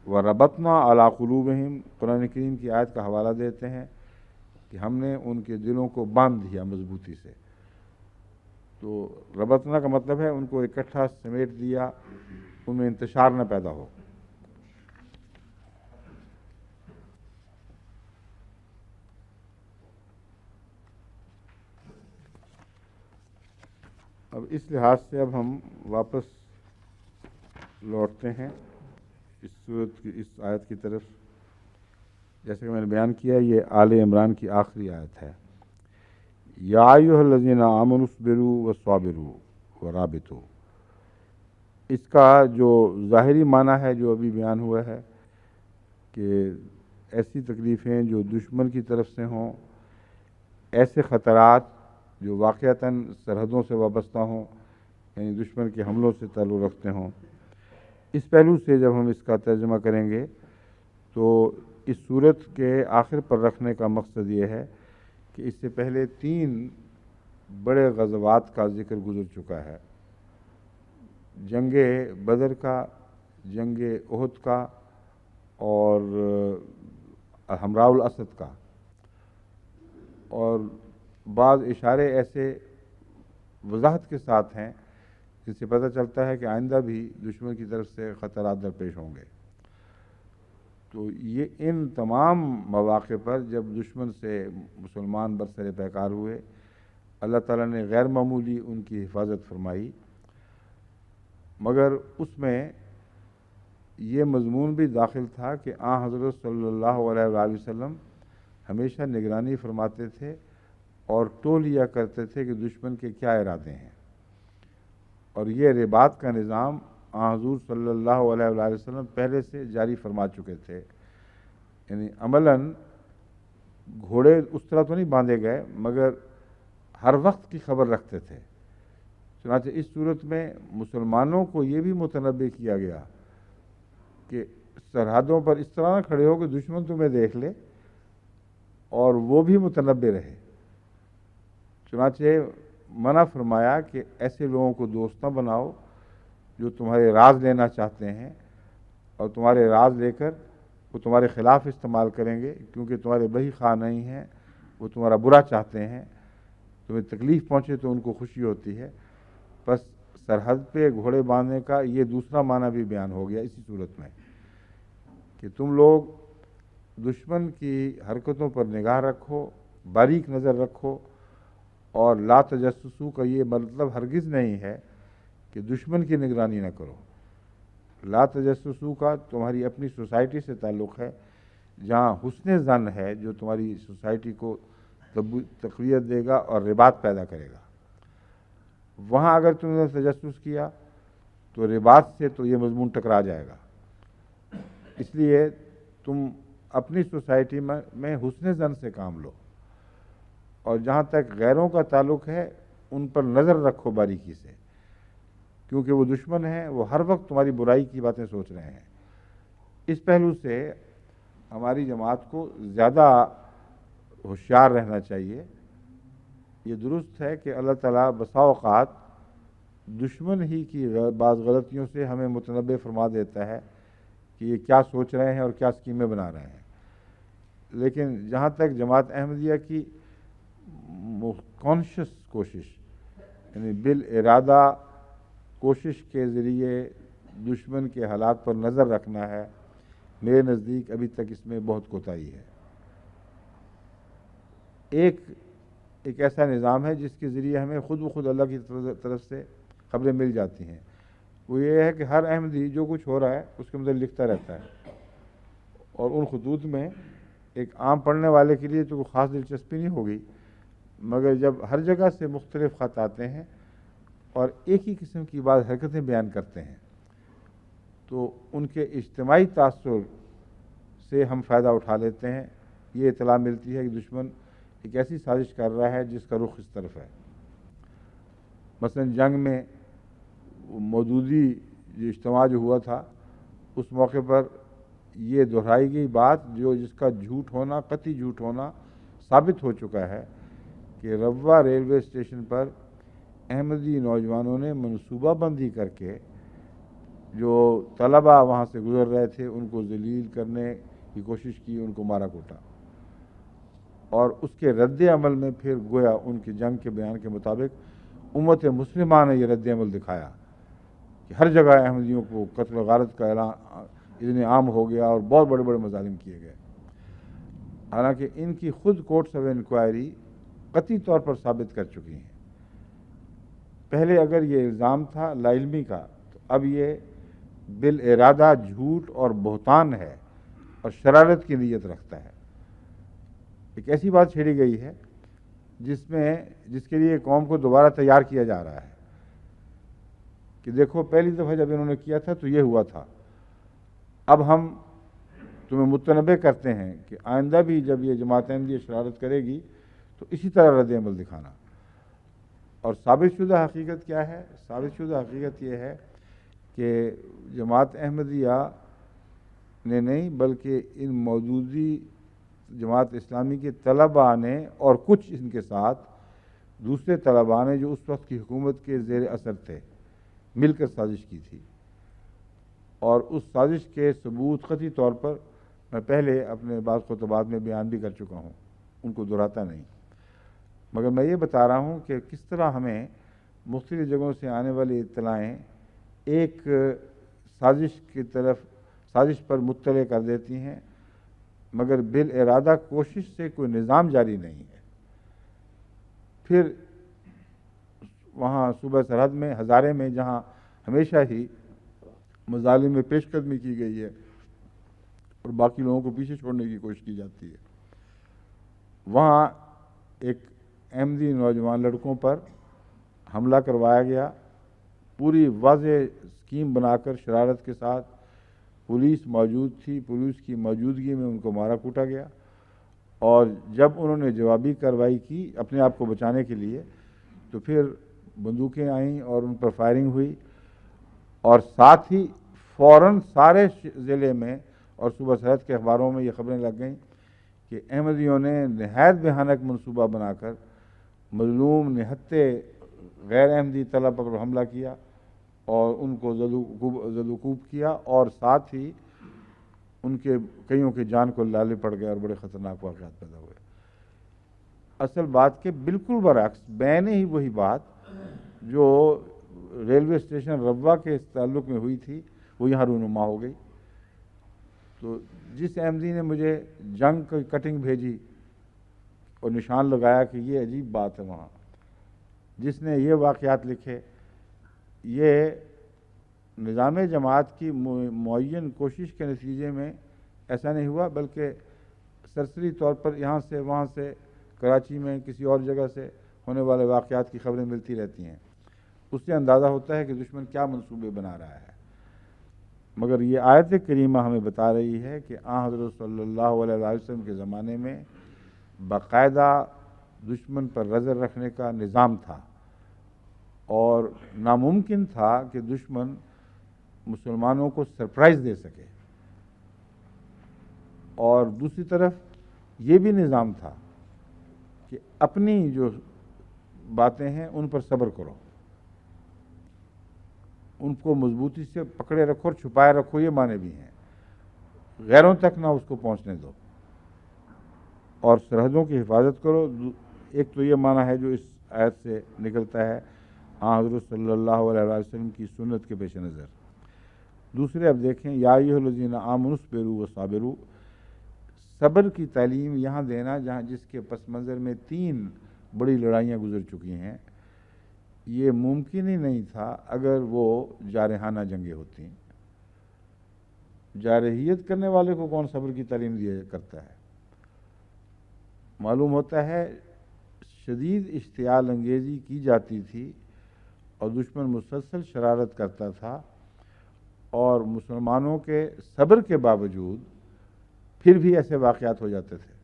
وَرَبَطْنَا عَلَىٰ قُلُوبِهِمْ، قرآن کریم کی آیت کا حوالہ دیتے ہیں کہ ہم نے ان کے دلوں کو باندھ دیا مضبوطی سے۔ تو ربطنا کا مطلب ہے ان کو اکٹھا سمیٹ دیا، ان میں انتشار نہ پیدا ہو۔ اب اس لحاظ سے اب ہم واپس لوٹتے ہیں اس صورت کی، اس آیت کی طرف۔ جیسے کہ میں نے بیان کیا، یہ آل عمران کی آخری آیت ہے۔ یا ایھا الذین آمنوا اصبروا وصابروا ورابطوا، اس کا جو ظاہری معنی ہے جو ابھی بیان ہوا ہے کہ ایسی تکلیفیں جو دشمن کی طرف سے ہوں، ایسے خطرات جو واقعتاً سرحدوں سے وابستہ ہوں، یعنی دشمن کے حملوں سے تعلق رکھتے ہوں، اس پہلو سے جب ہم اس کا ترجمہ کریں گے تو اس صورت کے آخر پر رکھنے کا مقصد یہ ہے کہ اس سے پہلے 3 بڑے غزوات کا ذکر گزر چکا ہے، جنگ بدر کا، جنگ احد کا، اور حمراء الاسد کا، اور بعض اشارے ایسے وضاحت کے ساتھ ہیں جس سے پتہ چلتا ہے کہ آئندہ بھی دشمن کی طرف سے خطرات درپیش ہوں گے۔ تو یہ ان تمام مواقع پر جب دشمن سے مسلمان برسر پیکار ہوئے، اللہ تعالیٰ نے غیر معمولی ان کی حفاظت فرمائی، مگر اس میں یہ مضمون بھی داخل تھا کہ آن حضرت صلی اللہ علیہ وآلہ وسلم ہمیشہ نگرانی فرماتے تھے اور ٹول لیا کرتے تھے کہ دشمن کے کیا ارادے ہیں، اور یہ رباط کا نظام حضور صلی اللہ علیہ وآلہ وسلم پہلے سے جاری فرما چکے تھے۔ یعنی عملاً گھوڑے اس طرح تو نہیں باندھے گئے، مگر ہر وقت کی خبر رکھتے تھے۔ چنانچہ اس صورت میں مسلمانوں کو یہ بھی متنبہ کیا گیا کہ سرحدوں پر اس طرح نہ کھڑے ہو کہ دشمن تمہیں دیکھ لے، اور وہ بھی متنبہ رہے۔ چنانچہ منع فرمایا کہ ایسے لوگوں کو دوست نہ بناؤ جو تمہارے راز لینا چاہتے ہیں، اور تمہارے راز لے کر وہ تمہارے خلاف استعمال کریں گے، کیونکہ تمہارے بہی خواہ نہیں ہیں، وہ تمہارا برا چاہتے ہیں، تمہیں تکلیف پہنچے تو ان کو خوشی ہوتی ہے۔ بس سرحد پہ گھوڑے باندھنے کا یہ دوسرا معنی بھی بیان ہو گیا اسی صورت میں، کہ تم لوگ دشمن کی حرکتوں پر نگاہ رکھو، باریک نظر رکھو، اور لا تجسسو کا یہ مطلب ہرگز نہیں ہے کہ دشمن کی نگرانی نہ کرو۔ لا تجسسو کا تمہاری اپنی سوسائٹی سے تعلق ہے، جہاں حسن ظن ہے جو تمہاری سوسائٹی کو تقویت دے گا اور رباط پیدا کرے گا۔ وہاں اگر تم نے تجسس کیا تو رباط سے تو یہ مضمون ٹکرا جائے گا۔ اس لیے تم اپنی سوسائٹی میں حسن ظن سے کام لو، اور جہاں تک غیروں کا تعلق ہے ان پر نظر رکھو باریکی سے، کیونکہ وہ دشمن ہیں، وہ ہر وقت تمہاری برائی کی باتیں سوچ رہے ہیں۔ اس پہلو سے ہماری جماعت کو زیادہ ہوشیار رہنا چاہیے۔ یہ درست ہے کہ اللہ تعالیٰ بسا اوقات دشمن ہی کی بعض غلطیوں سے ہمیں متنبہ فرما دیتا ہے کہ یہ کیا سوچ رہے ہیں اور کیا اسکیمیں بنا رہے ہیں، لیکن جہاں تک جماعت احمدیہ کی کانشیس کوشش، یعنی بالارادہ کوشش کے ذریعے دشمن کے حالات پر نظر رکھنا ہے، میرے نزدیک ابھی تک اس میں بہت کوتاہی ہے۔ ایک ایسا نظام ہے جس کے ذریعے ہمیں خود بخود اللہ کی طرف سے خبریں مل جاتی ہیں، وہ یہ ہے کہ ہر احمدی جو کچھ ہو رہا ہے اس کے متعلق لکھتا رہتا ہے، اور ان خطوط میں ایک عام پڑھنے والے کے لیے تو کوئی خاص دلچسپی نہیں ہوگی، مگر جب ہر جگہ سے مختلف خط آتے ہیں اور ایک ہی قسم کی بعض حرکتیں بیان کرتے ہیں تو ان کے اجتماعی تاثر سے ہم فائدہ اٹھا لیتے ہیں۔ یہ اطلاع ملتی ہے کہ دشمن ایک ایسی سازش کر رہا ہے جس کا رخ اس طرف ہے۔ مثلا جنگ میں مودودی جو اجتماع جو ہوا تھا اس موقع پر یہ دہرائی گئی بات جس کا جھوٹ ہونا، قطعی جھوٹ ہونا ثابت ہو چکا ہے کہ روا ریلوے اسٹیشن پر احمدی نوجوانوں نے منصوبہ بندی کر کے جو طلباء وہاں سے گزر رہے تھے ان کو ذلیل کرنے کی کوشش کی، ان کو مارا کوٹا، اور اس کے رد عمل میں پھر گویا ان کے جنگ کے بیان کے مطابق امت مسلمہ نے یہ رد عمل دکھایا کہ ہر جگہ احمدیوں کو قتل و غارت کا اعلان اتنے عام ہو گیا اور بہت بڑے بڑے مظالم کیے گئے، حالانکہ ان کی خود کورٹس آف انکوائری قطعی طور پر ثابت کر چکی ہیں۔ پہلے اگر یہ الزام تھا لا علمی کا تو اب یہ بالارادہ جھوٹ اور بہتان ہے اور شرارت کی نیت رکھتا ہے۔ ایک ایسی بات چھیڑی گئی ہے جس کے لیے قوم کو دوبارہ تیار کیا جا رہا ہے کہ دیکھو پہلی دفعہ جب انہوں نے کیا تھا تو یہ ہوا تھا، اب ہم تمہیں متنبع کرتے ہیں کہ آئندہ بھی جب یہ جماعت احمدیہ شرارت کرے گی تو اسی طرح رد عمل دکھانا۔ اور ثابت شدہ حقیقت کیا ہے؟ ثابت شدہ حقیقت یہ ہے کہ جماعت احمدیہ نے نہیں بلکہ ان موجودی جماعت اسلامی کے طلباء نے اور کچھ ان کے ساتھ دوسرے طلباء نے جو اس وقت کی حکومت کے زیر اثر تھے مل کر سازش کی تھی، اور اس سازش کے ثبوت قطعی طور پر میں پہلے اپنے بعض خطبات میں بیان بھی کر چکا ہوں، ان کو دہراتا نہیں، مگر میں یہ بتا رہا ہوں کہ کس طرح ہمیں مختلف جگہوں سے آنے والی اطلاعیں ایک سازش پر مطلع کر دیتی ہیں، مگر بالارادہ کوشش سے کوئی نظام جاری نہیں ہے۔ پھر وہاں صوبہ سرحد میں ہزارے میں جہاں ہمیشہ ہی مظالم میں پیش قدمی کی گئی ہے اور باقی لوگوں کو پیچھے چھوڑنے کی کوشش کی جاتی ہے، وہاں ایک احمدی نوجوان لڑکوں پر حملہ کروایا گیا، پوری واضح اسکیم بنا کر شرارت کے ساتھ، پولیس موجود تھی، پولیس کی موجودگی میں ان کو مارا کوٹا گیا، اور جب انہوں نے جوابی کارروائی کی اپنے آپ کو بچانے کے لیے تو پھر بندوقیں آئیں اور ان پر فائرنگ ہوئی، اور ساتھ ہی فوراً سارے ضلع میں اور صوبہ سرحد کے اخباروں میں یہ خبریں لگ گئیں کہ احمدیوں نے نہایت بھیانک منصوبہ بنا کر مظلوم نہتے غیر احمدی طلباء پر حملہ کیا اور ان کو زدوکوب کیا، اور ساتھ ہی ان کے کئیوں کے جان کو لالے پڑ گئے اور بڑے خطرناک واقعات پیدا ہوئے۔ اصل بات کے بالکل برعکس بین ہی وہی بات جو ریلوے اسٹیشن روا کے تعلق میں ہوئی تھی وہ یہاں رونما ہو گئی۔ تو جس احمدی نے مجھے جنگ کی کٹنگ بھیجی اور نشان لگایا کہ یہ عجیب بات ہے، وہاں جس نے یہ واقعات لکھے، یہ نظام جماعت کی معین کوشش کے نتیجے میں ایسا نہیں ہوا، بلکہ سرسری طور پر یہاں سے وہاں سے کراچی میں کسی اور جگہ سے ہونے والے واقعات کی خبریں ملتی رہتی ہیں، اس سے اندازہ ہوتا ہے کہ دشمن کیا منصوبے بنا رہا ہے۔ مگر یہ آیت کریمہ ہمیں بتا رہی ہے کہ آن حضرت صلی اللہ علیہ وسلم کے زمانے میں باقاعدہ دشمن پر نظر رکھنے کا نظام تھا، اور ناممکن تھا کہ دشمن مسلمانوں کو سرپرائز دے سکے، اور دوسری طرف یہ بھی نظام تھا کہ اپنی جو باتیں ہیں ان پر صبر کرو، ان کو مضبوطی سے پکڑے رکھو اور چھپائے رکھو، یہ معنی بھی ہیں، غیروں تک نہ اس کو پہنچنے دو، اور سرحدوں کی حفاظت کرو، ایک تو یہ معنی ہے جو اس آیت سے نکلتا ہے حضرت صلی اللہ علیہ وسلم کی سنت کے پیش نظر۔ دوسرے اب دیکھیں، یا ایھا الذین آمنوا اصبروا وصابروا، صبر کی تعلیم یہاں دینا جہاں جس کے پس منظر میں 3 بڑی لڑائیاں گزر چکی ہیں، یہ ممکن ہی نہیں تھا اگر وہ جارحانہ جنگیں ہوتی۔ جارحیت کرنے والے کو کون صبر کی تعلیم دیا کرتا ہے؟ معلوم ہوتا ہے شدید اشتعال انگیزی کی جاتی تھی اور دشمن مسلسل شرارت کرتا تھا، اور مسلمانوں کے صبر کے باوجود پھر بھی ایسے واقعات ہو جاتے تھے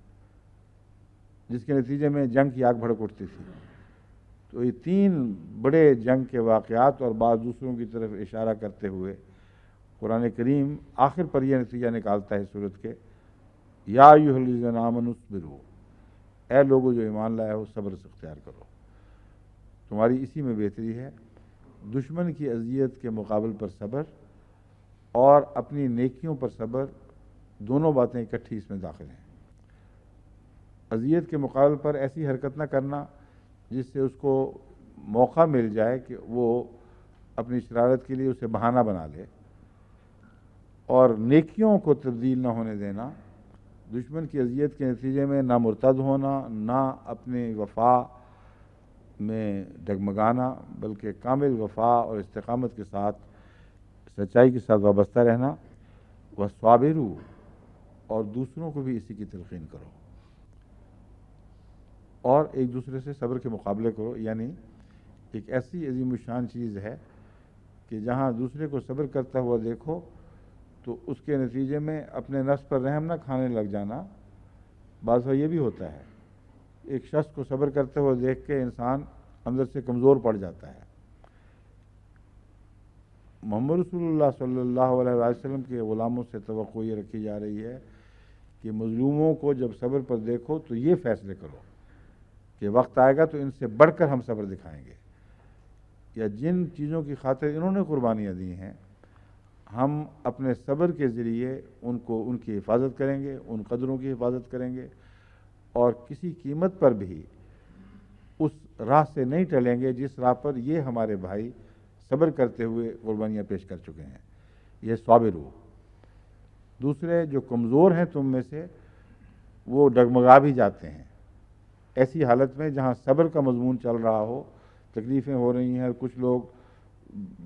جس کے نتیجے میں جنگ کی آگ بھڑک اٹھتی تھی۔ تو یہ 3 بڑے جنگ کے واقعات اور بعض دوسروں کی طرف اشارہ کرتے ہوئے قرآن کریم آخر پر یہ نتیجہ نکالتا ہے سورت کے، یا ایھا الذین آمنوا اصبروا، اے لوگوں جو ایمان لائے ہو صبر سے اختیار کرو، تمہاری اسی میں بہتری ہے۔ دشمن کی اذیت کے مقابل پر صبر اور اپنی نیکیوں پر صبر، دونوں باتیں اکٹھی اس میں داخل ہیں۔ اذیت کے مقابل پر ایسی حرکت نہ کرنا جس سے اس کو موقع مل جائے کہ وہ اپنی شرارت کے لیے اسے بہانہ بنا لے، اور نیکیوں کو تبدیل نہ ہونے دینا، دشمن کی اذیت کے نتیجے میں نہ مرتد ہونا، نہ اپنے وفا میں ڈگمگانا، بلکہ کامل وفا اور استقامت کے ساتھ، سچائی کے ساتھ وابستہ رہنا۔ وصابروا، اور دوسروں کو بھی اسی کی تلقین کرو اور ایک دوسرے سے صبر کے مقابلے کرو، یعنی ایک ایسی عظیم الشان چیز ہے کہ جہاں دوسرے کو صبر کرتا ہوا دیکھو تو اس کے نتیجے میں اپنے نفس پر رحم نہ کھانے لگ جانا۔ بعض دفعہ یہ بھی ہوتا ہے، ایک شخص کو صبر کرتے ہوئے دیکھ کے انسان اندر سے کمزور پڑ جاتا ہے۔ محمد رسول اللہ صلی اللہ علیہ وسلم کے غلاموں سے توقع یہ رکھی جا رہی ہے کہ مظلوموں کو جب صبر پر دیکھو تو یہ فیصلے کرو کہ وقت آئے گا تو ان سے بڑھ کر ہم صبر دکھائیں گے، یا جن چیزوں کی خاطر انہوں نے قربانیاں دی ہیں ہم اپنے صبر کے ذریعے ان کی حفاظت کریں گے، ان قدروں کی حفاظت کریں گے، اور کسی قیمت پر بھی اس راہ سے نہیں ٹلیں گے جس راہ پر یہ ہمارے بھائی صبر کرتے ہوئے قربانیاں پیش کر چکے ہیں۔ یہ صابرو۔ دوسرے جو کمزور ہیں تم میں سے وہ ڈگمگا بھی جاتے ہیں ایسی حالت میں جہاں صبر کا مضمون چل رہا ہو، تکلیفیں ہو رہی ہیں، کچھ لوگ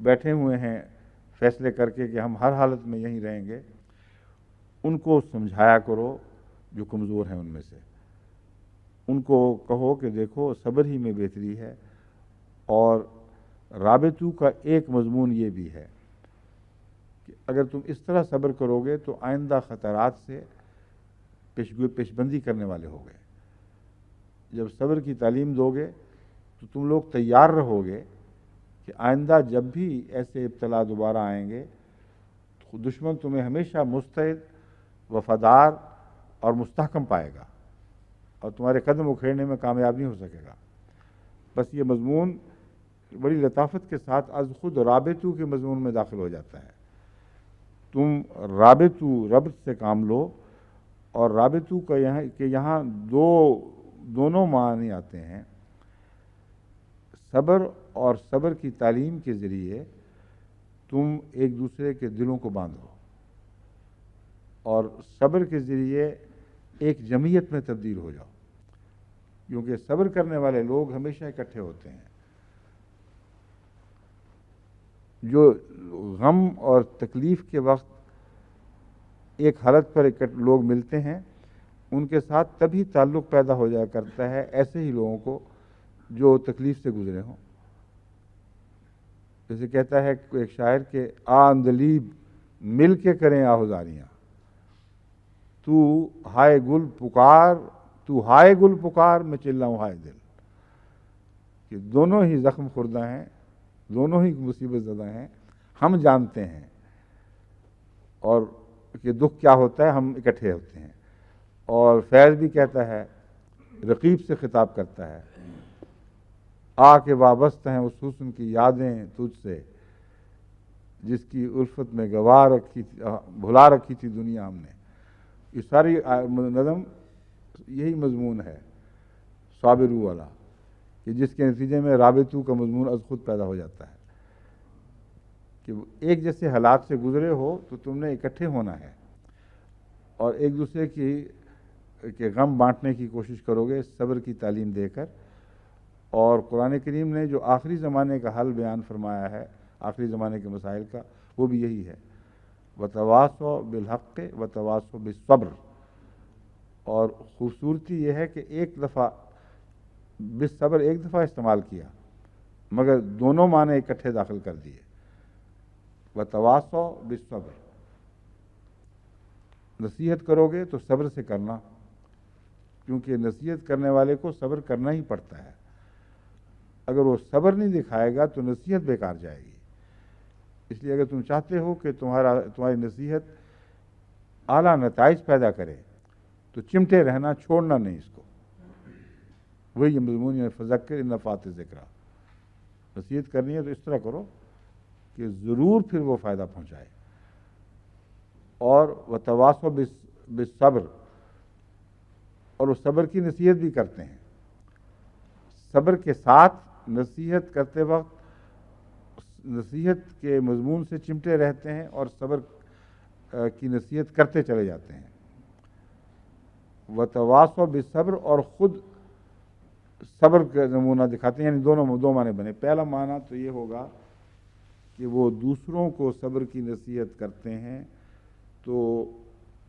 بیٹھے ہوئے ہیں فیصلے کر کے کہ ہم ہر حالت میں یہیں رہیں گے، ان کو سمجھایا کرو جو کمزور ہیں ان میں سے، ان کو کہو کہ دیکھو صبر ہی میں بہتری ہے۔ اور رابطو کا ایک مضمون یہ بھی ہے کہ اگر تم اس طرح صبر کرو گے تو آئندہ خطرات سے پیش بندی کرنے والے ہو گے۔ جب صبر کی تعلیم دو گے تو تم لوگ تیار رہو گے کہ آئندہ جب بھی ایسے ابتلا دوبارہ آئیں گے تو دشمن تمہیں ہمیشہ مستعد، وفادار اور مستحکم پائے گا اور تمہارے قدم اکھیڑنے میں کامیاب نہیں ہو سکے گا۔ بس یہ مضمون بڑی لطافت کے ساتھ از خود رابطو کے مضمون میں داخل ہو جاتا ہے۔ تم رابطو ربط سے کام لو، اور رابطو کا یہاں دونوں معنی آتے ہیں۔ صبر اور صبر کی تعلیم کے ذریعے تم ایک دوسرے کے دلوں کو باندھو، اور صبر کے ذریعے ایک جمعیت میں تبدیل ہو جاؤ، کیونکہ صبر کرنے والے لوگ ہمیشہ اکٹھے ہوتے ہیں۔ جو غم اور تکلیف کے وقت ایک حالت پر لوگ ملتے ہیں ان کے ساتھ تبھی تعلق پیدا ہو جایا کرتا ہے ایسے ہی لوگوں کو جو تکلیف سے گزرے ہوں۔ جیسے کہتا ہے ایک شاعر کہ اندلیب مل کے کریں آہوزاریاں، تو ہائے گل پکار میں چلاؤں ہائے دل، کہ دونوں ہی زخم خوردہ ہیں، دونوں ہی مصیبت زدہ ہیں، ہم جانتے ہیں اور کہ دکھ کیا ہوتا ہے، ہم اکٹھے ہوتے ہیں۔ اور فیض بھی کہتا ہے، رقیب سے خطاب کرتا ہے، آ کے وابستہ ہیں اس حسن کی یادیں تجھ سے، جس کی الفت میں بھلا رکھی تھی دنیا ہم نے۔ یہ ساری نظم یہی مضمون ہے۔ صابرو والا، کہ جس کے نتیجے میں رابطو کا مضمون از خود پیدا ہو جاتا ہے کہ ایک جیسے حالات سے گزرے ہو تو تم نے اکٹھے ہونا ہے اور ایک دوسرے کے غم بانٹنے کی کوشش کرو گے صبر کی تعلیم دے کر. اور قرآن کریم نے جو آخری زمانے کا حل بیان فرمایا ہے آخری زمانے کے مسائل کا، وہ بھی یہی ہے، وتواصوا بالحق وتواصوا بالصبر. اور خوبصورتی یہ ہے کہ ایک دفعہ بالصبر ایک دفعہ استعمال کیا مگر دونوں معنی اکٹھے داخل کر دیے، وتواصوا بالصبر. نصیحت کرو گے تو صبر سے کرنا، کیونکہ نصیحت کرنے والے کو صبر کرنا ہی پڑتا ہے. اگر وہ صبر نہیں دکھائے گا تو نصیحت بیکار جائے گی. اس لیے اگر تم چاہتے ہو کہ تمہاری نصیحت اعلیٰ نتائج پیدا کرے تو چمٹے رہنا، چھوڑنا نہیں اس کو. وہی مضمون فذکر ان نفعت الذکریٰ. نصیحت کرنی ہے تو اس طرح کرو کہ ضرور پھر وہ فائدہ پہنچائے. اور وتواصوا بالصبر، اور وہ صبر کی نصیحت بھی کرتے ہیں. صبر کے ساتھ نصیحت کرتے وقت نصیحت کے مضمون سے چمٹے رہتے ہیں اور صبر کی نصیحت کرتے چلے جاتے ہیں. وتواصوا بالصبر، اور خود صبر کا نمونہ دکھاتے ہیں. یعنی دو معنی بنے. پہلا معنی تو یہ ہوگا کہ وہ دوسروں کو صبر کی نصیحت کرتے ہیں تو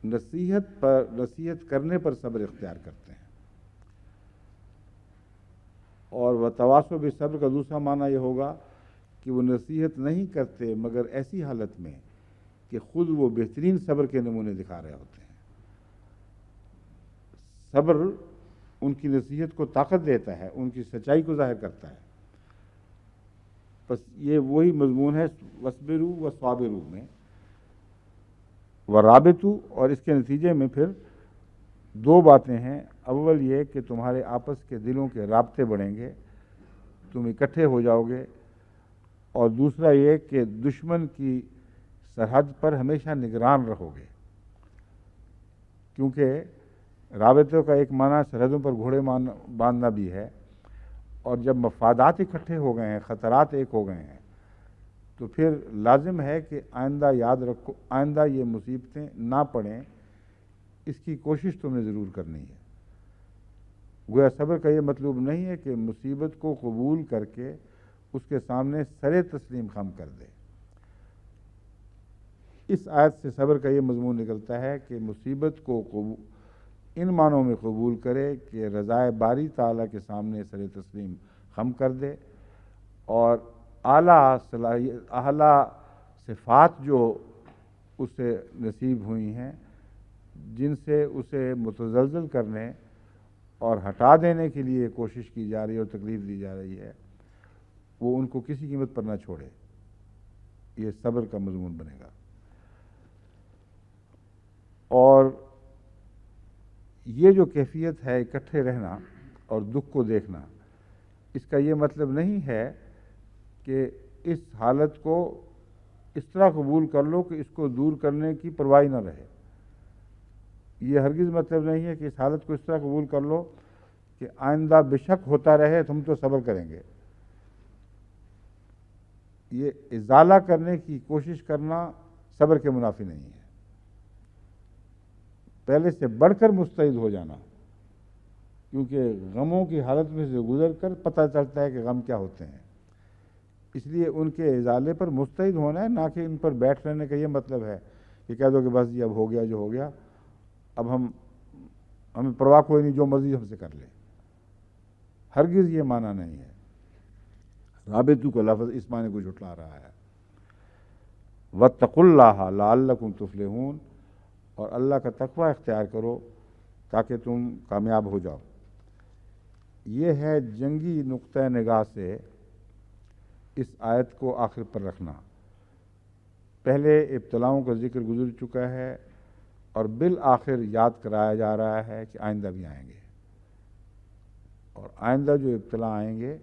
نصیحت کرنے پر صبر اختیار کرتے ہیں. اور وتواصوا بالصبر کا دوسرا معنی یہ ہوگا کہ وہ نصیحت نہیں کرتے مگر ایسی حالت میں کہ خود وہ بہترین صبر کے نمونے دکھا رہے ہوتے ہیں. صبر ان کی نصیحت کو طاقت دیتا ہے، ان کی سچائی کو ظاہر کرتا ہے. بس یہ وہی مضمون ہے وَاصْبِرُوا وَصَابِرُوا میں، وَرَابِطُوا. اور اس کے نتیجے میں پھر دو باتیں ہیں. اول یہ کہ تمہارے آپس کے دلوں کے رابطے بڑھیں گے، تم اکٹھے ہو جاؤ گے. اور دوسرا یہ کہ دشمن کی سرحد پر ہمیشہ نگران رہو گے، کیونکہ رابطوں کا ایک معنی سرحدوں پر گھوڑے باندھنا بھی ہے. اور جب مفادات اکٹھے ہو گئے ہیں، خطرات ایک ہو گئے ہیں، تو پھر لازم ہے کہ آئندہ یاد رکھو، آئندہ یہ مصیبتیں نہ پڑیں، اس کی کوشش تم نے ضرور کرنی ہے. گویا صبر کا یہ مطلوب نہیں ہے کہ مصیبت کو قبول کر کے اس کے سامنے سر تسلیم خم کر دے. اس آیت سے صبر کا یہ مضمون نکلتا ہے کہ مصیبت کو ان معنوں میں قبول کرے کہ رضائے باری تعالیٰ کے سامنے سر تسلیم خم کر دے، اور اعلیٰ صفات جو اسے نصیب ہوئی ہیں جن سے اسے متزلزل کرنے اور ہٹا دینے کے لیے کوشش کی جا رہی ہے اور تکلیف دی جا رہی ہے، وہ ان کو کسی قیمت پر نہ چھوڑے. یہ صبر کا مضمون بنے گا. اور یہ جو کیفیت ہے اکٹھے رہنا اور دکھ کو دیکھنا، اس کا یہ مطلب نہیں ہے کہ اس حالت کو اس طرح قبول کر لو کہ اس کو دور کرنے کی پرواہ نہ رہے. یہ ہرگز مطلب نہیں ہے کہ اس حالت کو اس طرح قبول کر لو کہ آئندہ بے شک ہوتا رہے ہم تو صبر کریں گے. یہ ازالہ کرنے کی کوشش کرنا صبر کے منافی نہیں ہے. پہلے سے بڑھ کر مستعد ہو جانا، کیونکہ غموں کی حالت میں سے گزر کر پتہ چلتا ہے کہ غم کیا ہوتے ہیں. اس لیے ان کے ازالے پر مستعد ہونا ہے، نہ کہ ان پر بیٹھ رہنے کا یہ مطلب ہے کہ کہہ دو کہ بس یہ اب ہو گیا جو ہو گیا، اب ہمیں پرواہ کوئی نہیں، جو مرضی ہم سے کر لے. ہرگز یہ معنی نہیں ہے. رابطو کا لفظ اس معنی کو جھٹلا رہا ہے. وَاتَّقُوا اللَّهَ لَعَلَّكُمْ تُفْلِحُونَ، اور اللہ کا تقوی اختیار کرو تاکہ تم کامیاب ہو جاؤ. یہ ہے جنگی نقطہ نگاہ سے اس آیت کو آخر پر رکھنا. پہلے ابتلاؤں کا ذکر گزر چکا ہے اور بالآخر یاد کرایا جا رہا ہے کہ آئندہ بھی آئیں گے، اور آئندہ جو ابتلا آئیں گے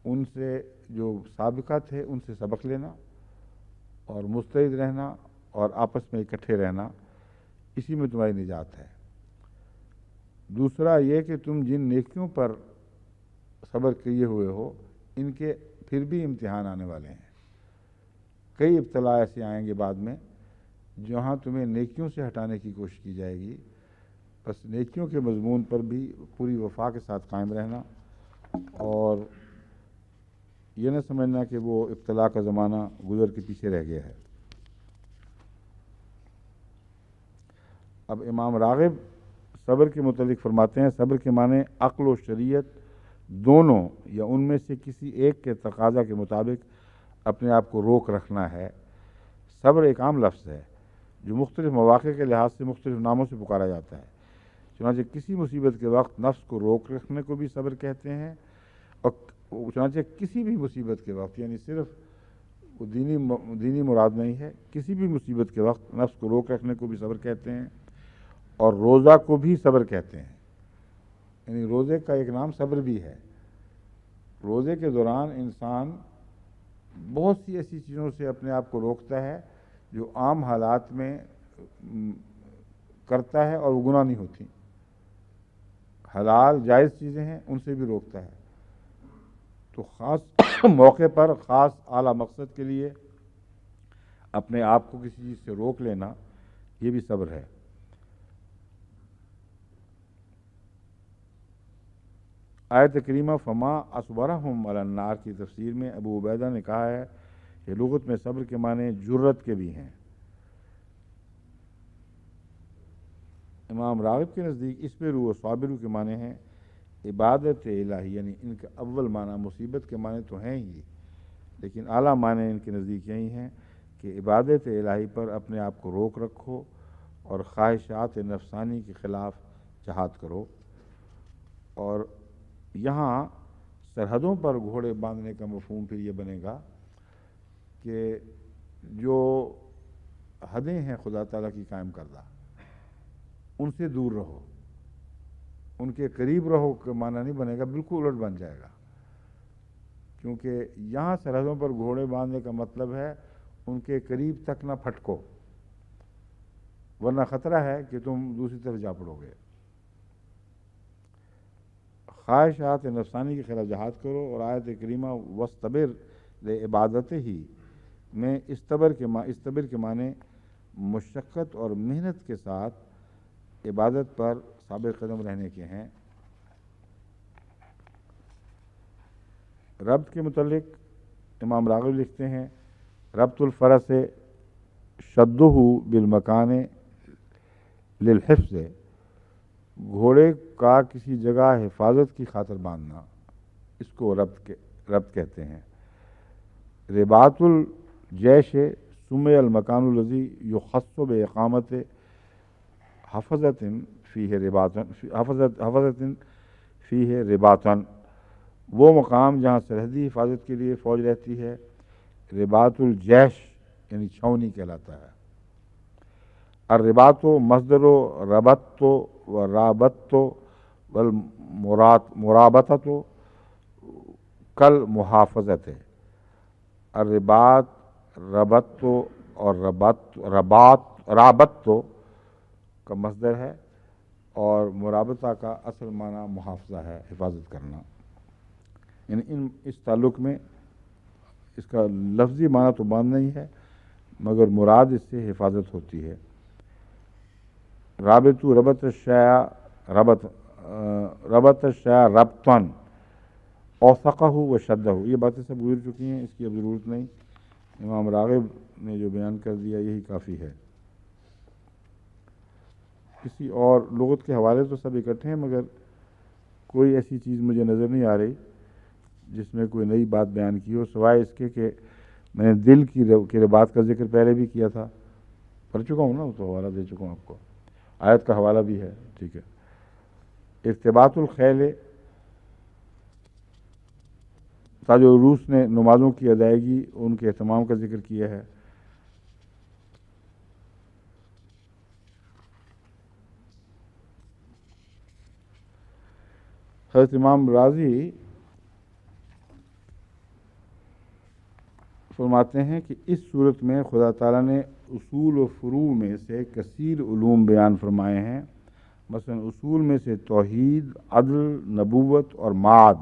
ان سے جو سابقہ تھے ان سے سبق لینا اور مستعد رہنا اور آپس میں اکٹھے رہنا، اسی میں تمہاری نجات ہے. دوسرا یہ کہ تم جن نیکیوں پر صبر کیے ہوئے ہو ان کے پھر بھی امتحان آنے والے ہیں. کئی ابتلا ایسے آئیں گے بعد میں جہاں تمہیں نیکیوں سے ہٹانے کی کوشش کی جائے گی. بس نیکیوں کے مضمون پر بھی پوری وفا کے ساتھ قائم رہنا اور یہ نہ سمجھنا کہ وہ ابتلا کا زمانہ گزر کے پیچھے رہ گیا ہے. اب امام راغب صبر کے متعلق فرماتے ہیں صبر کے معنی عقل و شریعت دونوں یا ان میں سے کسی ایک کے تقاضا کے مطابق اپنے آپ کو روک رکھنا ہے. صبر ایک عام لفظ ہے جو مختلف مواقع کے لحاظ سے مختلف ناموں سے پکارا جاتا ہے. چنانچہ کسی مصیبت کے وقت نفس کو روک رکھنے کو بھی صبر کہتے ہیں اور چنانچہ کسی بھی مصیبت کے وقت یعنی صرف دینی مراد نہیں ہے، کسی بھی مصیبت کے وقت نفس کو روک رکھنے کو بھی صبر کہتے ہیں اور روزہ کو بھی صبر کہتے ہیں. یعنی روزے کا ایک نام صبر بھی ہے. روزے کے دوران انسان بہت سی ایسی چیزوں سے اپنے آپ کو روکتا ہے جو عام حالات میں کرتا ہے اور وہ گناہ نہیں ہوتی. حلال جائز چیزیں ہیں ان سے بھی روکتا ہے. تو خاص موقع پر خاص اعلیٰ مقصد کے لیے اپنے آپ کو کسی چیز سے روک لینا یہ بھی صبر ہے. آیت کریمہ فما اصبرہم علی النار کی تفسیر میں ابو عبیدہ نے کہا ہے کہ لغت میں صبر کے معنی جرت کے بھی ہیں. امام راغب کے نزدیک اصبروا و صابروا کے معنی ہیں عبادت الہی، یعنی ان کا اول معنی مصیبت کے معنی تو ہیں ہی لیکن اعلیٰ معنی ان کے نزدیک یہی ہیں کہ عبادت الہی پر اپنے آپ کو روک رکھو اور خواہشات نفسانی کے خلاف جہاد کرو. اور یہاں سرحدوں پر گھوڑے باندھنے کا مفہوم پھر یہ بنے گا کہ جو حدیں ہیں خدا تعالیٰ کی قائم کردہ ان سے دور رہو، ان کے قریب رہو کا معنی نہیں بنے گا، بالکل الٹ بن جائے گا. کیونکہ یہاں سرحدوں پر گھوڑے باندھنے کا مطلب ہے ان کے قریب تک نہ پھٹکو ورنہ خطرہ ہے کہ تم دوسری طرف جا پڑو گے. خواہشات نفسانی کے خلاف جہاد کرو. اور آیت کریمہ وَاسْتَبِرْ لِعِبَادَتِهِ میں استبر کے معنی مشقت اور محنت کے ساتھ عبادت پر ثابت قدم رہنے کے ہیں. ربط کے متعلق امام راغب لکھتے ہیں ربط الفرس شدہ بالمکان للحفظ، گھوڑے کا کسی جگہ حفاظت کی خاطر باندھنا، اس کو ربط کہتے ہیں. رباط الجیش سمی المکان الذی یخص باقامت حفظۃ فیہ رباطن، وہ مقام جہاں سرحدی حفاظت کے لیے فوج رہتی ہے. رباط الجیش یعنی چھاؤنی کہلاتا ہے. الرباط مصدر ربط و رابط والمرابطۃ کل محافظت ہے. الرباط ربط اور رابط کا مصدر ہے اور مرابطہ کا اصل معنی محافظہ ہے، حفاظت کرنا. یعنی اس تعلق میں اس کا لفظی معنی تو باندھ نہیں ہے مگر مراد اس سے حفاظت ہوتی ہے. ربط الشیء ربطن اوثقہ و شدہ، یہ باتیں سب گزر چکی ہیں، اس کی اب ضرورت نہیں. امام راغب نے جو بیان کر دیا یہی کافی ہے. کسی اور لغت کے حوالے تو سب اکٹھے ہیں مگر کوئی ایسی چیز مجھے نظر نہیں آ رہی جس میں کوئی نئی بات بیان کی ہو سوائے اس کے کہ میں نے دل کی بات کا ذکر پہلے بھی کیا تھا، پڑھ چکا ہوں نا، تو حوالہ دے چکا ہوں آپ کو، آیت کا حوالہ بھی ہے. ٹھیک ہے. ارتباط الخیل، تاج العروس نے نمازوں کی ادائیگی ان کے اہتمام کا ذکر کیا ہے. حضرت امام راضی فرماتے ہیں کہ اس صورت میں خدا تعالیٰ نے اصول و فروع میں سے کثیر علوم بیان فرمائے ہیں مثلا اصول میں سے توحید، عدل، نبوت اور معاد،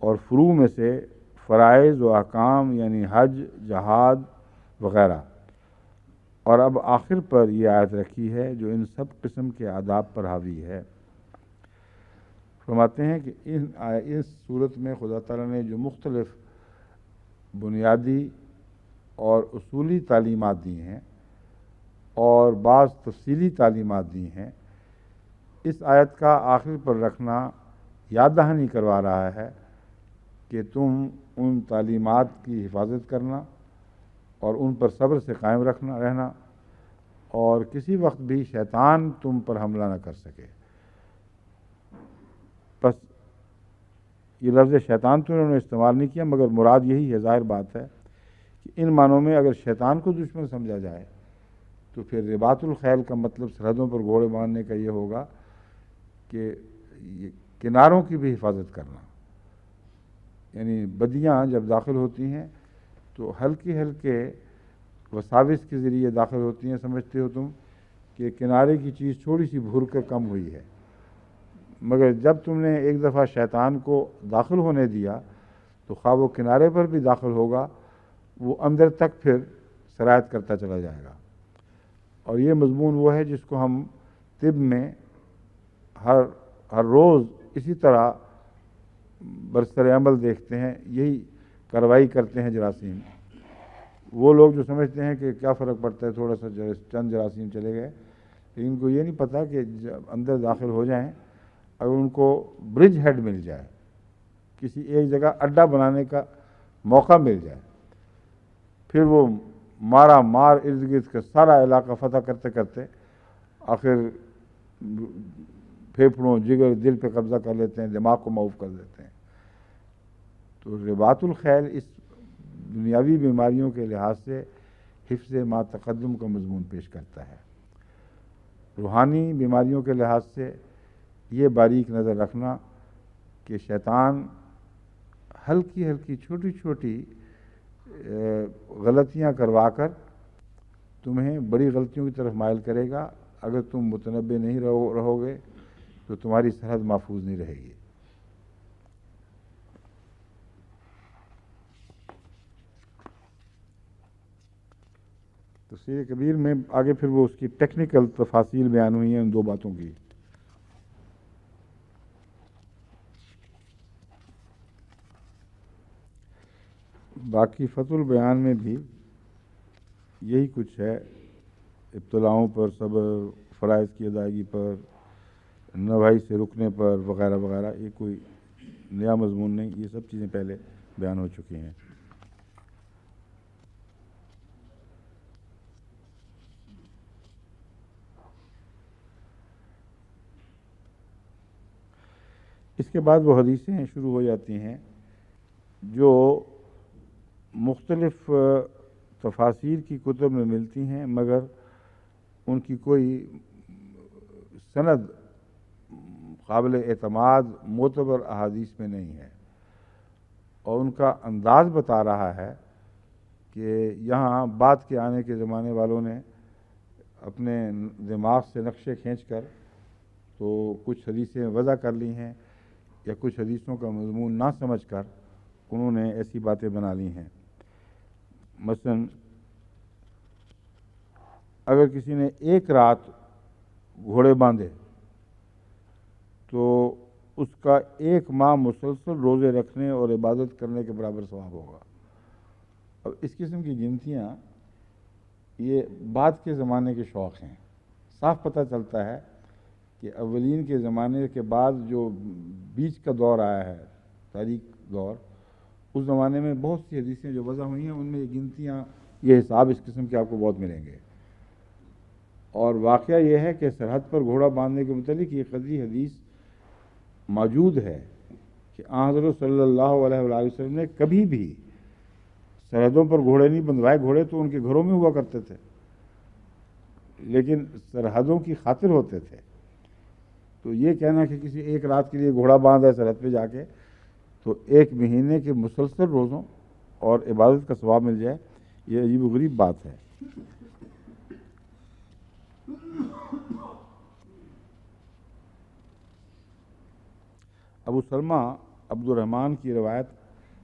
اور فروع میں سے فرائض و احکام یعنی حج، جہاد وغیرہ، اور اب آخر پر یہ آیت رکھی ہے جو ان سب قسم کے آداب پر حاوی ہے۔ فرماتے ہیں کہ اس صورت میں خدا تعالیٰ نے جو مختلف بنیادی اور اصولی تعلیمات دی ہیں اور بعض تفصیلی تعلیمات دی ہیں، اس آیت کا آخر پر رکھنا یاد دہانی کروا رہا ہے کہ تم ان تعلیمات کی حفاظت کرنا اور ان پر صبر سے قائم رہنا، اور کسی وقت بھی شیطان تم پر حملہ نہ کر سکے۔ بس یہ لفظ شیطان تو انہوں نے استعمال نہیں کیا، مگر مراد یہی ہے، ظاہر بات ہے کہ ان معنوں میں اگر شیطان کو دشمن سمجھا جائے تو پھر رباط الخیل کا مطلب سرحدوں پر گھوڑے باندھنے کا یہ ہوگا کہ کناروں کی بھی حفاظت کرنا، یعنی بدیاں جب داخل ہوتی ہیں تو ہلکے ہلکے وساوس کے ذریعے داخل ہوتی ہیں، سمجھتے ہو تم کہ کنارے کی چیز تھوڑی سی بھور کر کم ہوئی ہے، مگر جب تم نے ایک دفعہ شیطان کو داخل ہونے دیا تو خواہ وہ کنارے پر بھی داخل ہوگا، وہ اندر تک پھر سرایت کرتا چلا جائے گا۔ اور یہ مضمون وہ ہے جس کو ہم طب میں ہر روز اسی طرح برسر عمل دیکھتے ہیں، یہی کارروائی کرتے ہیں جراثیم۔ وہ لوگ جو سمجھتے ہیں کہ کیا فرق پڑتا ہے، تھوڑا سا چند جراثیم چلے گئے، لیکن ان کو یہ نہیں پتہ کہ جب اندر داخل ہو جائیں، اگر ان کو برج ہیڈ مل جائے، کسی ایک جگہ اڈا بنانے کا موقع مل جائے، پھر وہ مارا مار ارد گرد کا سارا علاقہ فتح کرتے کرتے آخر پھیپھڑوں، جگر، دل پہ قبضہ کر لیتے ہیں، دماغ کو معاف کر دیتے ہیں۔ تو رباط الخیل اس دنیاوی بیماریوں کے لحاظ سے حفظ ما تقدم کا مضمون پیش کرتا ہے۔ روحانی بیماریوں کے لحاظ سے یہ باریک نظر رکھنا کہ شیطان ہلکی ہلکی چھوٹی چھوٹی غلطیاں کروا کر تمہیں بڑی غلطیوں کی طرف مائل کرے گا۔ اگر تم متنبہ نہیں رہو گے تو تمہاری سرحد محفوظ نہیں رہے گی۔ تفسیر کبیر میں آگے پھر وہ اس کی ٹیکنیکل تفاصیل بیان ہوئی ہیں ان دو باتوں کی۔ باقی فتح البیان میں بھی یہی کچھ ہے، ابتلاؤں پر صبر، فرائض کی ادائیگی پر، نواہی سے رکنے پر وغیرہ وغیرہ۔ یہ کوئی نیا مضمون نہیں، یہ سب چیزیں پہلے بیان ہو چکی ہیں۔ اس کے بعد وہ حدیثیں شروع ہو جاتی ہیں جو مختلف تفاسیر کی کتب میں ملتی ہیں، مگر ان کی کوئی سند قابل اعتماد معتبر احادیث میں نہیں ہے، اور ان کا انداز بتا رہا ہے کہ یہاں بعد کے آنے کے زمانے والوں نے اپنے دماغ سے نقشے کھینچ کر تو کچھ حدیثیں وضع کر لی ہیں، یا کچھ حدیثوں کا مضمون نہ سمجھ کر انہوں نے ایسی باتیں بنا لی ہیں۔ مثلا اگر کسی نے ایک رات گھوڑے باندھے تو اس کا ایک ماہ مسلسل روزے رکھنے اور عبادت کرنے کے برابر ثواب ہوگا۔ اب اس قسم کی گنتیاں یہ بعد کے زمانے کے شوق ہیں۔ صاف پتہ چلتا ہے کہ اولین کے زمانے کے بعد جو بیچ کا دور آیا ہے، تاریخ دور، اس زمانے میں بہت سی حدیثیں جو وضع ہوئی ہیں ان میں یہ گنتیاں، یہ حساب اس قسم کے آپ کو بہت ملیں گے۔ اور واقعہ یہ ہے کہ سرحد پر گھوڑا باندھنے کے متعلق یہ قدری حدیث موجود ہے کہ حضرت صلی اللہ علیہ وآلہ وسلم نے کبھی بھی سرحدوں پر گھوڑے نہیں بندھوائے۔ گھوڑے تو ان کے گھروں میں ہوا کرتے تھے، لیکن سرحدوں کی خاطر ہوتے تھے۔ تو یہ کہنا کہ کسی ایک رات کے لیے گھوڑا باندھا ہے سرحد پہ جا کے تو ایک مہینے کے مسلسل روزوں اور عبادت کا ثواب مل جائے، یہ عجیب و غریب بات ہے۔ ابو سلمہ عبد الرحمن کی روایت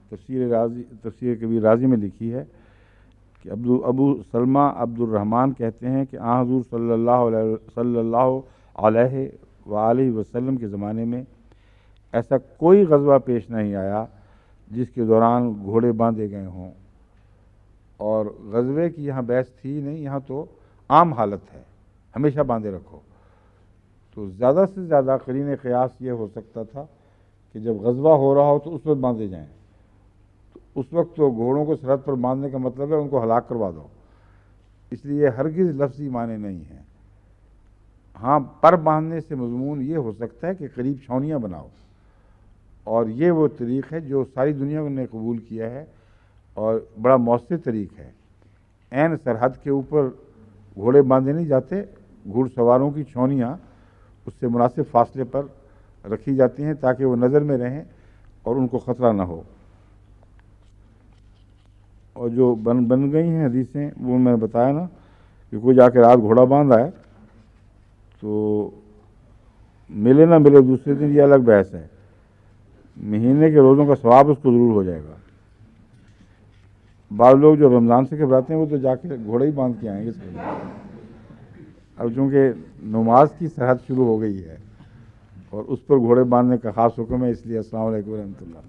تفسیر کبیر رازی میں لکھی ہے کہ ابو سلمہ عبد الرحمن کہتے ہیں کہ حضور صلی اللہ علیہ وآلہ وسلم کے زمانے میں ایسا کوئی غزوہ پیش نہیں آیا جس کے دوران گھوڑے باندھے گئے ہوں، اور غزوے کی یہاں بحث تھی نہیں، یہاں تو عام حالت ہے، ہمیشہ باندھے رکھو۔ تو زیادہ سے زیادہ قرین قیاس یہ ہو سکتا تھا کہ جب غزوہ ہو رہا ہو تو اس وقت باندھے جائیں، تو اس وقت تو گھوڑوں کو سرحد پر باندھنے کا مطلب ہے ان کو ہلاک کروا دو، اس لیے ہرگز لفظی معنی نہیں ہے۔ ہاں، پر باندھنے سے مضمون یہ ہو سکتا ہے کہ قریب چھاونیاں بناؤ، اور یہ وہ طریق ہے جو ساری دنیا نے قبول کیا ہے اور بڑا مؤثر طریق ہے۔ عین سرحد کے اوپر گھوڑے باندھے نہیں جاتے، گھوڑ سواروں کی چھاونیاں اس سے مناسب فاصلے پر رکھی جاتی ہیں تاکہ وہ نظر میں رہیں اور ان کو خطرہ نہ ہو۔ اور جو بن گئی ہیں حدیثیں وہ میں بتایا نا کہ کوئی جا کے رات گھوڑا باندھا ہے تو ملے نہ ملے دوسرے دن یہ الگ بحث ہے، مہینے کے روزوں کا ثواب اس کو ضرور ہو جائے گا۔ بعض لوگ جو رمضان سے گھبراتے ہیں وہ تو جا کے گھوڑا ہی باندھ کے آئیں گے۔ اب چونکہ نماز کی سرحد شروع ہو گئی ہے اور اس پر گھوڑے باندھنے کا خاص حکم ہے، اس لیے السلام علیکم ورحمۃ اللہ۔